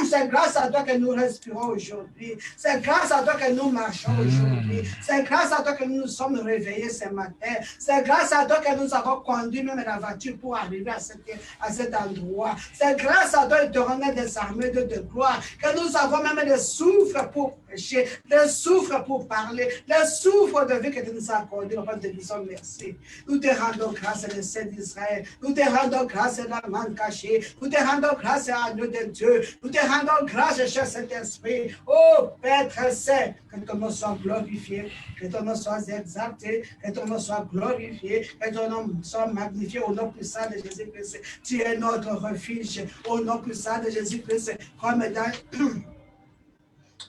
C'est grâce à toi que nous respirons aujourd'hui. C'est grâce à toi que nous marchons aujourd'hui. C'est grâce à toi que nous nous sommes réveillés ce matin. C'est grâce à toi que nous avons conduit même la voiture pour arriver à cet endroit. C'est grâce à toi, Éternel des armées de gloire, que nous avons même des souffles pour prêcher, des souffles pour parler, des souffles de vie que tu nous as accordé. Nous te disons merci. Nous te rendons grâce à Saint d'Israël. Nous te rendons grâce à la main cachée. Nous te rendons grâce à nous de Dieu. Nous te rendons grâce, cher Saint-Esprit. Oh, Père très saint, que ton nom soit glorifié, que ton nom soit exalté, que ton nom soit glorifié, que ton nom soit magnifié au nom puissant de Jésus-Christ. Tu es notre refuge au nom puissant de Jésus-Christ. Comme dans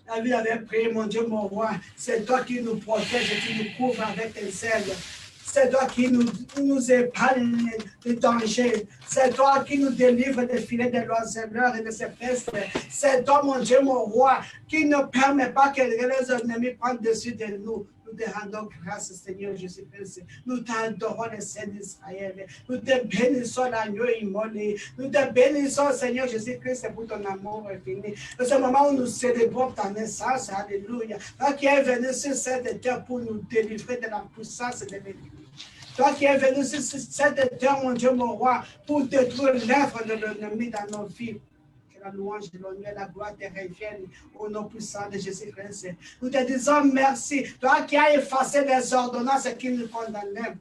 David avait prié, mon Dieu, mon roi, c'est toi qui nous protèges et qui nous couvres avec tes ailes. C'est toi qui nous épargne du danger. C'est toi qui nous délivre des filets des loiseleurs et de ces pestes. C'est toi, mon Dieu, mon roi, qui ne permet pas que les ennemis prennent dessus de nous. Nous te rendons grâce, Seigneur Jésus-Christ. Nous t'adorons, le Saint d'Israël. Nous te bénissons, l'agneau immolé. Nous te bénissons, Seigneur Jésus-Christ, pour ton amour infini. Dans ce moment où nous célébrons ta naissance, alléluia. Toi qui es venu sur cette terre pour nous délivrer de la puissance de l'ennemi. Toi qui es venu sur cette terre, mon Dieu, mon roi, pour détruire l'œuvre de l'ennemi dans nos vies. Que la louange de l'honneur, la gloire te revienne au nom puissant de Jésus-Christ. Nous te disons merci. Toi qui as effacé les ordonnances qui nous condamnaient.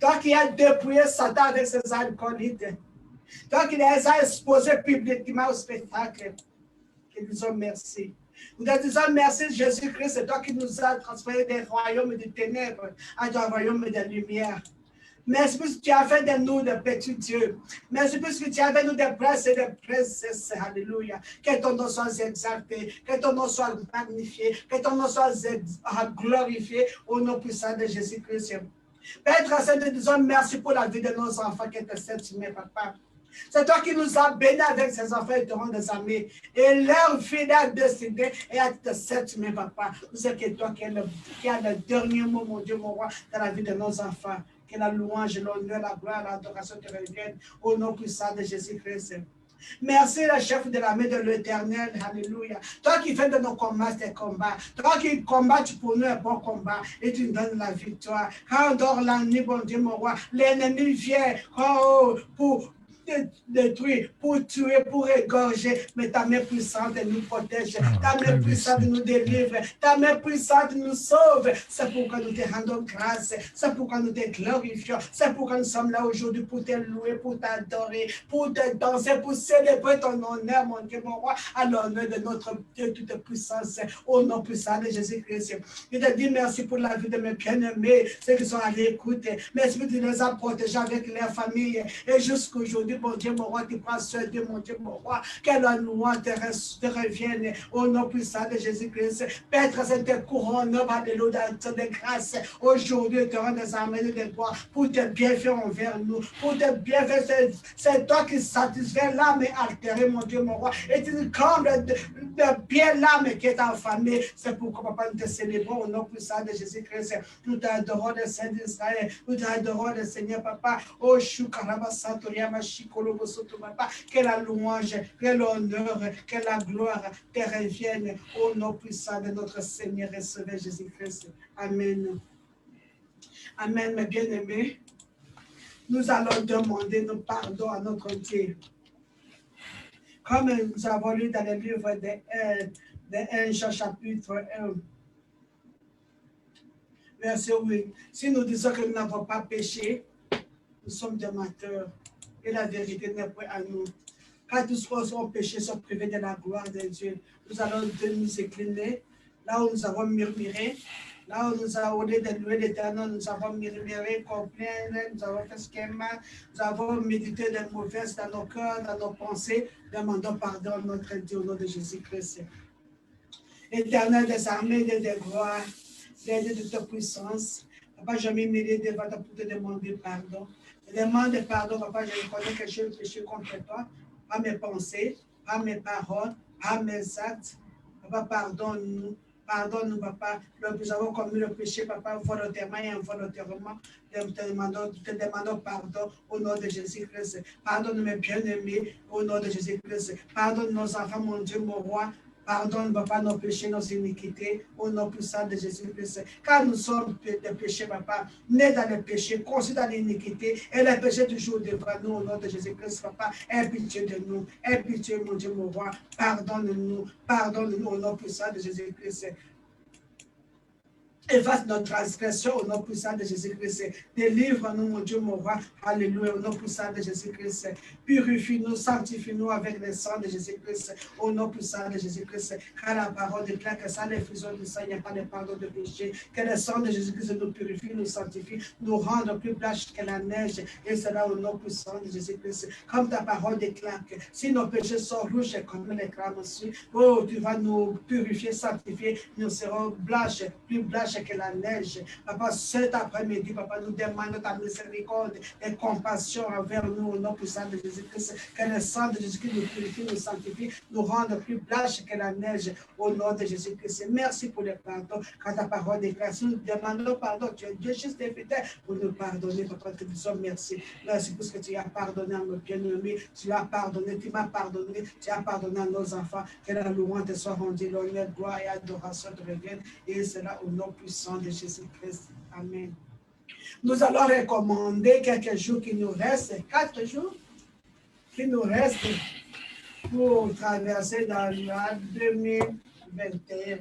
Toi qui as dépouillé Satan avec ses alcoolites. Toi qui les as exposés publiquement au spectacle. Que nous disons merci. Nous te disons merci, Jésus-Christ, c'est toi qui nous as transférés des royaumes de ténèbres à un royaume de lumière. Merci parce que tu as fait de nous des petits dieux. Merci parce que tu as fait de nous des princes et des princesses. Alléluia. Que ton nom soit exalté, que ton nom soit magnifié, que ton nom soit glorifié au nom puissant de Jésus-Christ. Père Saint, nous disons merci pour la vie de nos enfants qui étaient septimés, papa. C'est toi qui nous as bénis avec ces enfants et te des amis. Et leur fidèle destinée est à te septimer, papa. Nous savons que toi qui as le dernier mot, mon Dieu, mon roi, dans la vie de nos enfants. Que la louange, l'honneur, la gloire, l'adoration te reviennent au nom puissant de Jésus-Christ. Merci, le chef de l'armée de l'Éternel. Alléluia. Toi qui fais de nos combats tes combats. Toi qui combats pour nous un bon combat. Et tu nous donnes la victoire. Quand on dort la nuit, bon Dieu, mon roi, l'ennemi vient pour détruire, pour tuer, pour égorger, mais ta main puissante nous protège, ta main puissante nous délivre, ta main puissante nous sauve. C'est pourquoi nous te rendons grâce, c'est pourquoi nous te glorifions, c'est pourquoi nous sommes là aujourd'hui pour te louer, pour t'adorer, pour te danser, pour célébrer ton honneur, mon Dieu, mon roi, à l'honneur de notre Dieu, toute puissance, au nom puissant de Jésus-Christ. Je te dis merci pour la vie de mes bien-aimés, ceux qui sont allés écouter. Merci pour que tu les as protégés avec leurs familles et jusqu'aujourd'hui, mon Dieu, mon roi, qui prend soin de mon Dieu, mon roi, que la louange te revienne au nom puissant de Jésus-Christ. Père, cette couronne, alléluia, de grâce, aujourd'hui, te rend des armées de gloire pour te bienfaits envers nous, pour te bienfaits, c'est toi qui satisfais l'âme altérée, mon Dieu, mon roi, et tu combles de bien l'âme qui est affamée. C'est pourquoi, papa, nous te célébrons au nom puissant de Jésus-Christ. Nous t'adorons, le Saint d'Israël, nous t'adorons, le Seigneur, papa, oh, Choukaraba Santoria, Machikolobo Soto, papa, que la louange, que l'honneur, que la gloire te revienne au nom puissant de notre Seigneur et Sauveur Jésus-Christ. Amen. Amen, mes bien-aimés. Nous allons demander nos pardons à notre Dieu. Comme nous avons lu dans le livre de 1 Jean chapitre 1, verset 8. Si nous disons que nous n'avons pas péché, nous sommes des menteurs et la vérité n'est pas à nous. Quand tous sont péchés, sont privés de la gloire de Dieu, nous allons nous incliner là où nous avons murmuré, là où nous avons, au lieu de louer l'Éternel, nous avons murmuré, complaint, nous avons fait ce qui est mal, nous avons médité des mauvaises dans nos cœurs, dans nos pensées, demandons pardon à notre Dieu au nom de Jésus-Christ. Éternel des armées, des gloires, des de ta puissance, papa, je m'ai mêlé devant toi pour te demander pardon. Je demande pardon, papa, je reconnais que j'ai péché contre toi, par mes pensées, par mes paroles, par mes actes. Papa, pardonne-nous. Pardonne-nous, papa. Nous avons commis le péché, papa, volontairement et involontairement. Te demandons pardon au nom de Jésus-Christ. Pardonne mes bien-aimés au nom de Jésus-Christ. Pardonne nos enfants, mon Dieu, mon roi. Pardonne, papa, nos péchés, nos iniquités, au nom puissant de Jésus-Christ. Car nous sommes des péchés, papa, nés dans les péchés, conçus dans l'iniquité, et les péchés toujours devant nous, au nom de Jésus-Christ, papa. Aie pitié de nous, aie pitié, mon Dieu, mon roi. Pardonne-nous, pardonne-nous, au nom puissant de Jésus-Christ. Efface notre transgression au nom puissant de Jésus-Christ. Délivre-nous, mon Dieu, mon roi. Alléluia, au nom puissant de Jésus-Christ. Purifie-nous, sanctifie-nous avec le sang de Jésus-Christ. Au nom puissant de Jésus-Christ. Car la parole déclare que sans l'effusion du sang, il n'y a pas de pardon de péché. Que le sang de Jésus-Christ nous purifie, nous sanctifie, nous rende plus blanches que la neige. Et cela au nom puissant de Jésus-Christ. Comme ta parole déclare que si nos péchés sont rouges comme les cramoisis, oh, tu vas nous purifier, sanctifier. Nous serons blanches, plus blanches que la neige. Papa, cet après-midi, papa, nous demandons ta miséricorde et compassion envers nous au nom puissant de Jésus-Christ. Que le sang de Jésus-Christ nous purifie, nous sanctifie, nous rende plus blanches que la neige au nom de Jésus-Christ. Merci pour le pardon. Quand ta parole déclare, si nous demandons pardon, tu es Dieu juste et fidèle pour nous pardonner. Papa, te disons merci. Merci pour ce que tu as pardonné à nos bien-aimés. Tu as pardonné, tu m'as pardonné, tu as pardonné à nos enfants. Que la louange te soit rendue, l'honneur, gloire et adoration te reviennent. Et cela au nom puissant de Jésus-Christ. Amen. Nous allons recommander quelques jours qui nous restent, 4 jours qui nous restent pour traverser dans l'année 2021.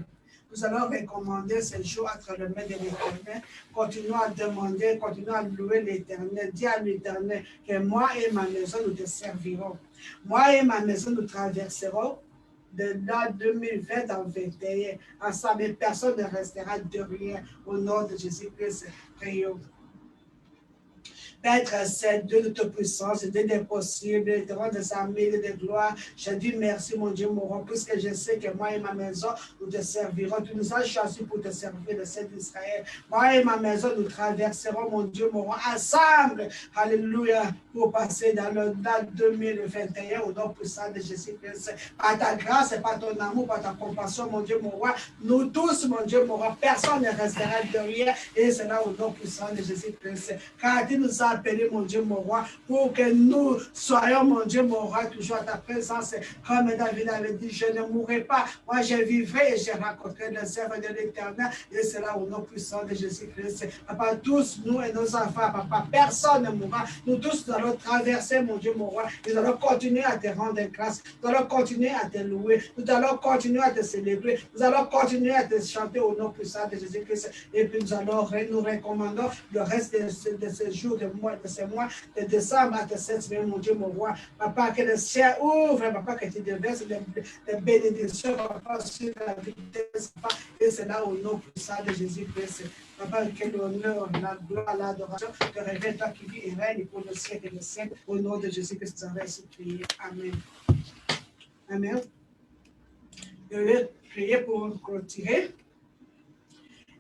Nous allons recommander ces jours entre les mains de l'Éternel. Continuons à demander, continuons à louer l'Éternel. Dis à l'Éternel que moi et ma maison, nous te servirons. Moi et ma maison, nous traverserons de l'an 2020 en 2021. Ensemble, personne ne restera de rien. Au nom de Jésus-Christ, prions. Père, c'est Dieu de toute puissance, Dieu des possibles, éternel des armées, de gloire. Je dis merci, mon Dieu, mon roi, puisque je sais que moi et ma maison, nous te servirons. Tu nous as choisis pour te servir, le Saint d'Israël. Moi et ma maison, nous traverserons, mon Dieu, mon roi, ensemble. Alléluia, pour passer dans le date 2021 au nom puissant de Jésus-Christ. Par ta grâce et par ton amour, par ta compassion, mon Dieu, mon roi, nous tous, mon Dieu, mon roi, personne ne restera derrière. Et c'est là au nom puissant de Jésus-Christ. Car tu nous as appelés, mon Dieu, mon roi, pour que nous soyons, mon Dieu, mon roi, toujours à ta présence. Comme David avait dit, je ne mourrai pas. Moi, je vivrai et je rencontrerai les œuvres de l'Éternel. Et c'est là au nom puissant de Jésus-Christ. Papa, tous, nous et nos enfants, papa, personne ne mourra. Nous tous, nous allons traverser, mon Dieu, mon roi. Nous allons continuer à te rendre grâce. Nous allons continuer à te louer. Nous allons continuer à te célébrer. Nous allons continuer à te chanter au nom puissant de Jésus-Christ. Et puis nous allons, nous recommandons le reste de ces jours, de ces mois, de décembre à te servir, mon Dieu, mon roi. Papa, que le ciel ouvre, papa, que tu déverses les bénédictions, papa, sur la vitesse, papa. Et c'est là au nom puissant de Jésus-Christ. Papa, que l'honneur, la gloire, l'adoration te révèle, toi qui vis et règne pour le siècle et le siècle. Au nom de Jésus-Christ, nous avons ainsi prié. Amen. Amen. Je vais prier pour clôturer.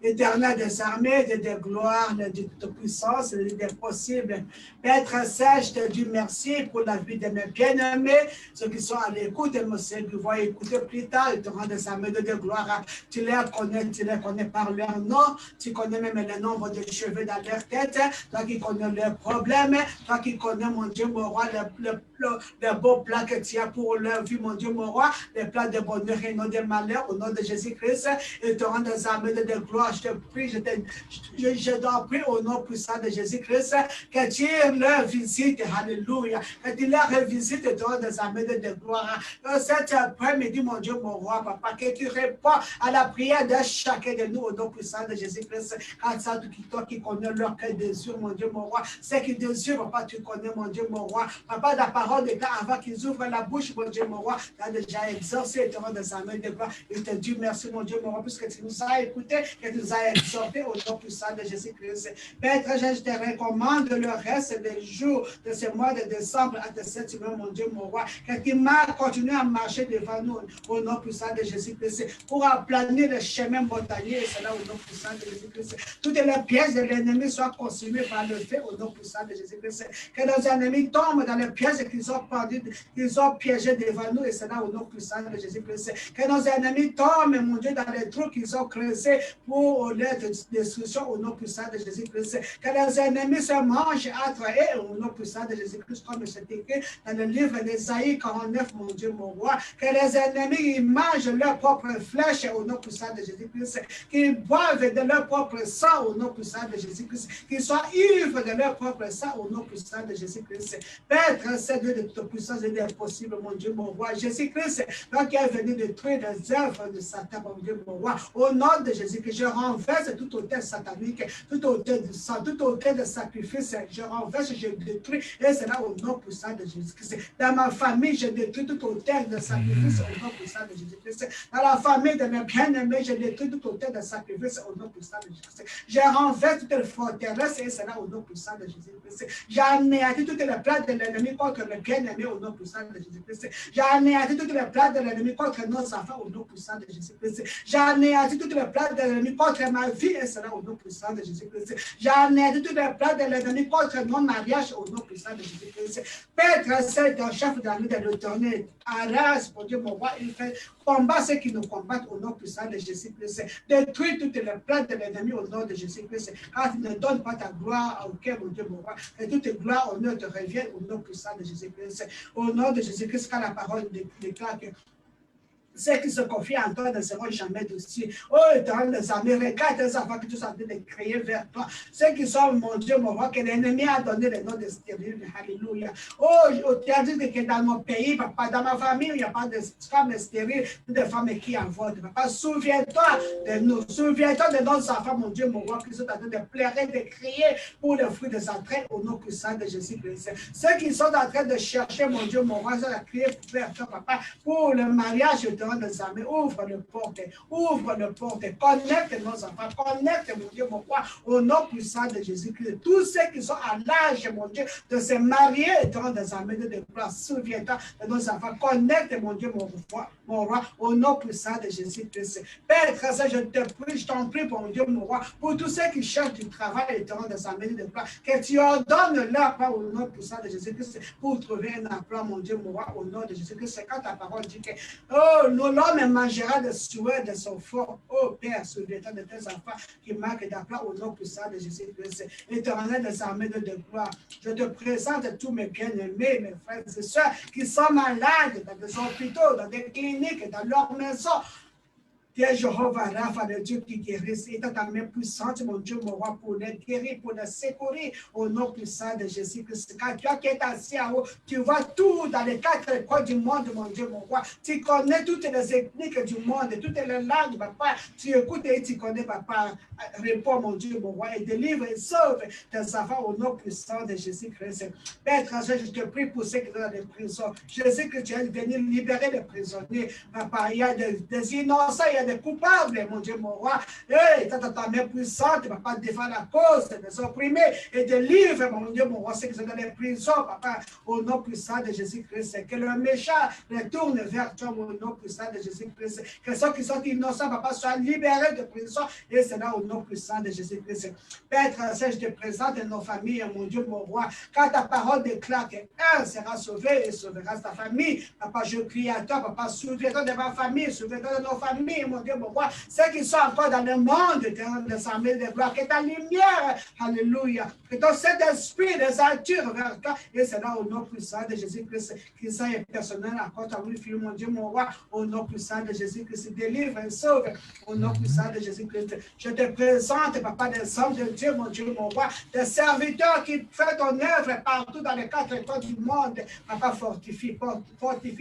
Éternel des armées, de gloire, de toute puissance, des possibles. Père Saint, je te dis merci pour la vie de mes bien-aimés, ceux qui sont à l'écoute, et ceux qui vont écouter plus tard, et te rendre des armées de gloire. Tu les connais par leur nom, tu connais même le nombre de cheveux dans leur tête, toi qui connais leurs problèmes, toi qui connais, mon Dieu, mon roi, les beaux plans que tu as pour leur vie, mon Dieu, mon roi, les plans de bonheur et non de malheur, au nom de Jésus-Christ, et te rendre des armées de gloire. Je te prie, je dois prier au nom puissant de Jésus-Christ, que tu leur visites, alléluia, que tu leur visites dans des armées de gloire. Cet après-midi, mon Dieu, mon roi, papa, que tu réponds à la prière de chacun de nous au nom puissant de Jésus-Christ, car c'est toi qui connais leur cœur désir, mon Dieu, mon roi, c'est qu'ils désirent, papa, tu connais, mon Dieu, mon roi, papa, la parole de God, avant qu'ils ouvrent la bouche, mon Dieu, mon roi, tu as déjà exaucé dans des armées de gloire. Je te dis merci, mon Dieu, mon roi, puisque tu nous as écoutés, que tu nous as exhortés au nom puissant de Jésus-Christ. Père, je te recommande le reste des jours de ce mois de décembre à tes cette semaine, mon Dieu, mon roi, que tu m'as continué à marcher devant nous au nom puissant de Jésus-Christ pour aplanir le chemin montagneux, et c'est là au nom puissant de Jésus-Christ. Toutes les pièges de l'ennemi soient consumées par le feu au nom puissant de Jésus-Christ. Que nos ennemis tombent dans les pièges qu'ils ont pendus, qu'ils ont piégés devant nous, et c'est là au nom puissant de Jésus-Christ. Que nos ennemis tombent, mon Dieu, dans les trous qu'ils ont creusés pour leur destruction au nom puissant de Jésus-Christ. Que les ennemis se mangent entre eux au nom puissant de Jésus-Christ, comme c'est écrit dans le livre d'Ésaïe 49, mon Dieu, mon roi. Que les ennemis ils mangent leur propre flèche au nom puissant de Jésus-Christ. Qu'ils boivent de leur propre sang au nom puissant de Jésus-Christ. Qu'ils soient ivres de leur propre sang au nom puissant de Jésus-Christ. Père, c'est Dieu de toute puissance et d'impossible, mon Dieu, mon roi. Jésus-Christ, toi qui es venu détruire les œuvres de Satan, mon Dieu, mon roi. Au nom de Jésus-Christ, je renverse tout autel satanique, tout autel de sang, tout autel de sacrifice. Je renverse, je détruis. Et c'est là au nom puissant de Jésus-Christ. Dans ma famille, je détruis tout autel de sacrifice au nom puissant de Jésus-Christ. Dans la famille de mes bien-aimés, je détruis tout autel de sacrifice au nom puissant de Jésus-Christ. Je renverse toute les forteresses et c'est là au nom puissant de Jésus-Christ. J'ai anéanti toutes les places de l'ennemi contre mes bien-aimés au nom puissant de Jésus-Christ. J'ai anéanti toutes les places de l'ennemi contre nos enfants au nom puissant de Jésus-Christ. J'ai anéanti toutes les places de l'ennemi contre ma vie et c'est là au nom puissant de Jésus-Christ. J'ai anéanti toutes les places de l'ennemi contre mon mariage au nom puissant de Jésus-Christ. Père, c'est ton chef d'armée de l'Éternel. Arrête, mon Dieu, mon roi, il fait combat ceux qui nous combattent au nom puissant de Jésus-Christ. Détruis toutes les places de l'ennemi au nom de Jésus-Christ. Car tu ne donnes pas ta gloire au cœur, mon Dieu, mon roi. Que toute gloire, honneur te revienne au nom puissant de Jésus-Christ. Au nom de Jésus-Christ, car la parole déclare que ceux qui se confient en toi ne seront jamais dessus. Oh, éternel des armées, regarde tes enfants que tu es en train de créer vers toi. Ceux qui sont, mon Dieu, mon roi, que l'ennemi a donné le nom de stérile. Alléluia. Oh, tu as dit que dans mon pays, papa, dans ma famille, il n'y a pas de femmes stériles, de femmes qui avortent. Papa, souviens-toi de nous. Souviens-toi de nos enfants, mon Dieu, mon roi, qui sont en train de pleurer, de crier pour le fruit des entrailles au nom puissant de Jésus-Christ. Ceux qui sont en train de chercher, mon Dieu, mon roi, ils ont crié pour faire toi, papa, pour le mariage, éternel des armées, ouvre le porte, connecte nos enfants, connecte, mon Dieu, mon roi, au nom puissant de Jésus-Christ. Tous ceux qui sont à l'âge, mon Dieu, de se marier, éternel des armées, de gloire, souviens-toi de nos enfants, connecte, mon Dieu, mon roi, au nom puissant de Jésus-Christ. Père, grâce, je te prie, je t'en prie, mon Dieu, mon roi, pour tous ceux qui cherchent du travail, éternel des armées, de gloire, que tu ordonnes leur part au nom puissant de Jésus-Christ pour trouver un emploi, mon Dieu, mon roi, au nom de Jésus-Christ. C'est quand ta parole dit que, oh, l'homme mangera de souhait de son fort. Oh, Père, souviens-toi de tes enfants qui manquent d'emploi au nom puissant de Jésus-Christ. Éternel des armées de gloire, je te présente tous mes bien-aimés, mes frères et sœurs qui sont malades dans des hôpitaux, dans des cliniques, dans leur maison. Tu es Jéhovah Rapha, le Dieu qui guérit. Et ta main puissante, mon Dieu, mon roi, pour les guérir, pour les secourir, au nom puissant de Jésus-Christ. Quand toi qui es assis en haut, tu vois tout dans les 4 coins du monde, mon Dieu, mon roi. Tu connais toutes les ethniques du monde, toutes les langues, papa. Tu écoutes et tu connais, papa. Réponds, mon Dieu, mon roi, et délivre et sauve tes enfants au nom puissant de Jésus-Christ. Père étranger, je te prie pour ceux qui sont dans les prisons. Jésus que tu es venu libérer les prisonniers. Papa, il y a des innocents, il y a des coupables, mon Dieu, mon roi. Et ta main puissante, papa, défend la cause des opprimés et délivre, mon Dieu, mon roi, ceux qui sont dans les prisons, papa, au nom puissant de Jésus-Christ. Que le méchant retourne vers toi, au nom puissant de Jésus-Christ. Que ceux qui sont innocents, papa, soient libérés de prison. Et c'est là au nom puissant de Jésus-Christ. Père, je te présente nos familles, mon Dieu, mon roi. Quand ta parole déclare qu'un sera sauvé et sauvera sa famille, papa, je crie à toi, papa, souviens-toi de ma famille, souviens-toi de nos familles, mon Dieu, mon roi. Ceux qui sont encore dans le monde, des armées de gloire, que ta lumière, alléluia, que ton Saint-Esprit les attire vers toi. Et c'est là au nom puissant de Jésus-Christ, qu'ils soient personnels encore ta fille, mon Dieu, mon roi, au nom puissant de Jésus-Christ, délivre et sauve, au nom puissant de Jésus-Christ. Je te présente, papa, des hommes de Dieu, mon Dieu, mon roi, des serviteurs qui font ton œuvre partout dans les 4 coins du monde. Papa, fortifie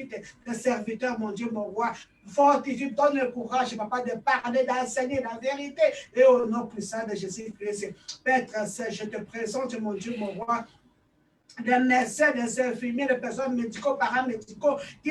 tes serviteurs, mon Dieu, mon roi. Fortifie, donne le courage, papa, de parler, d'enseigner la vérité. Et au nom puissant de Jésus-Christ, Père, je te présente, mon Dieu, mon roi, des médecins, des infirmiers, des personnes médicaux, paramédicaux, qui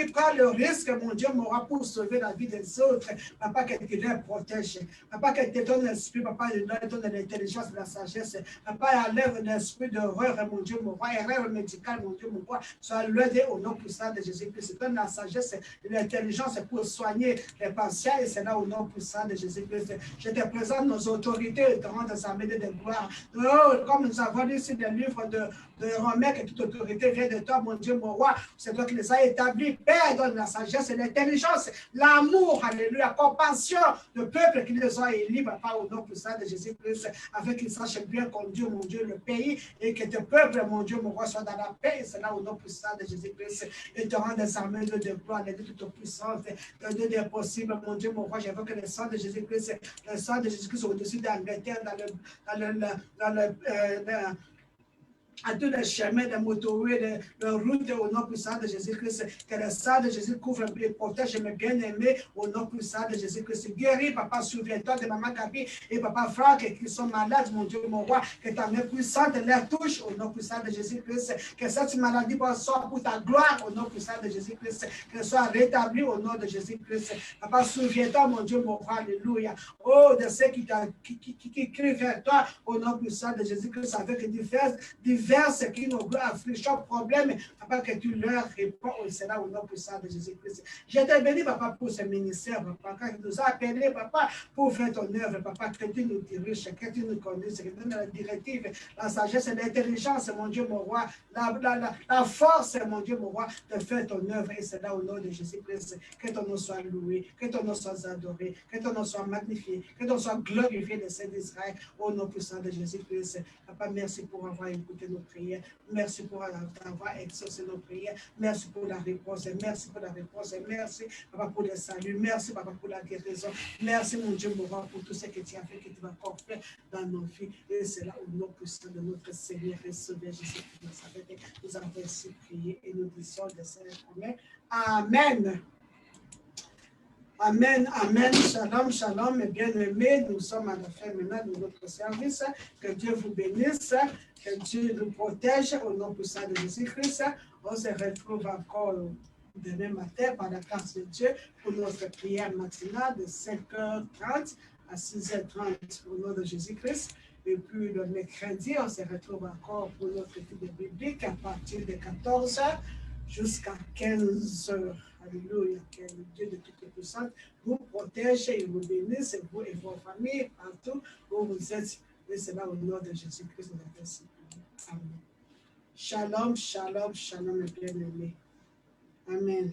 prennent le risque, mon Dieu, mon roi, pour sauver la vie des autres. Papa, que tu les protèges. Papa, que tu te donnes l'esprit, papa, tu donnes l'intelligence, la sagesse. Papa, enlève l'esprit d'horreur, mon Dieu, mon roi, erreur médicale, mon Dieu, mon roi. Sois loué au nom puissant de Jésus-Christ. Donne la sagesse et l'intelligence pour soigner les patients, et c'est là au nom puissant de Jésus-Christ. Je te présente nos autorités, te rendre sa médaille de gloire. Oh, comme nous avons lu ici des livres de Romains, que toute autorité vient de toi, mon Dieu, mon roi. C'est toi qui les as établis. Père, donne la sagesse et l'intelligence, l'amour, alléluia, compassion, le peuple qui les a élus, papa, au nom puissant de Jésus-Christ, afin qu'ils sachent bien conduire, mon Dieu, le pays, et que ton peuple, mon Dieu, mon roi, soit dans la paix. C'est là au nom puissant de Jésus-Christ, et te rend des armées de gloire, de toute puissance, de Dieu des possibles, mon Dieu, mon roi. J'invoque le sang de Jésus-Christ, le sang de Jésus-Christ au-dessus d'Angleterre, à tous les chemins, les motorways, les routes au nom puissant de Jésus-Christ. Que le sang de Jésus couvre et protège mes bien-aimés au nom puissant de Jésus-Christ. Guéris, papa, souviens-toi de maman Gabi et papa Franck qui sont malades, mon Dieu, mon roi. Que ta main puissante les touche au nom puissant de Jésus-Christ. Que cette maladie soit pour ta gloire au nom puissant de Jésus-Christ. Qu'elle soit rétablie au nom de Jésus-Christ. Papa, souviens-toi, mon Dieu, mon roi, alléluia. Oh, de ceux qui crient vers toi au nom puissant de Jésus-Christ avec diverses qui nous affligeons, problèmes, papa, que tu leur réponds au Sénat au nom puissant de Jésus-Christ. Je te bénis, papa, pour ce ministère, papa, quand tu nous as appelés, papa, pour faire ton œuvre, papa, que tu nous diriges, que tu nous conduises, que tu nous donnes la directive, la sagesse et l'intelligence, mon Dieu, mon roi, la force, mon Dieu, mon roi, de faire ton œuvre, et c'est là au nom de Jésus-Christ. Que ton nom soit loué, que ton nom soit adoré, que ton nom soit magnifié, que ton nom soit glorifié, les saints d'Israël, au nom puissant de Jésus-Christ. Papa, merci pour avoir écouté nos prières. Merci pour avoir exaucé nos prières. Merci pour la réponse. Merci pour la réponse. Merci, papa, pour le salut. Merci, papa, pour la guérison. Merci, mon Dieu, mon roi, pour tout ce que tu as fait, que tu vas encore faire dans nos vies. Et c'est là au nom puissant de notre Seigneur et Sauveur Jésus-Christ. Nous avons ainsi prié et nous disons de Seigneur. Amen. Amen. Amen, amen, shalom, shalom, mes bien-aimés, nous sommes à la fin maintenant de notre service. Que Dieu vous bénisse, que Dieu nous protège au nom puissant de Jésus-Christ. On se retrouve encore demain matin, par la grâce de Dieu, pour notre prière matinale de 5h30 à 6h30 au nom de Jésus-Christ. Et puis le mercredi, on se retrouve encore pour notre étude biblique à partir de 14h jusqu'à 15h. Alléluia. Que le Dieu de toute puissance vous protège et vous bénisse, vous et vos familles, partout où vous êtes. Et c'est là au nom de Jésus-Christ, nous avons ainsi prié. Amen. Shalom, shalom, shalom, mes bien-aimés. Amen.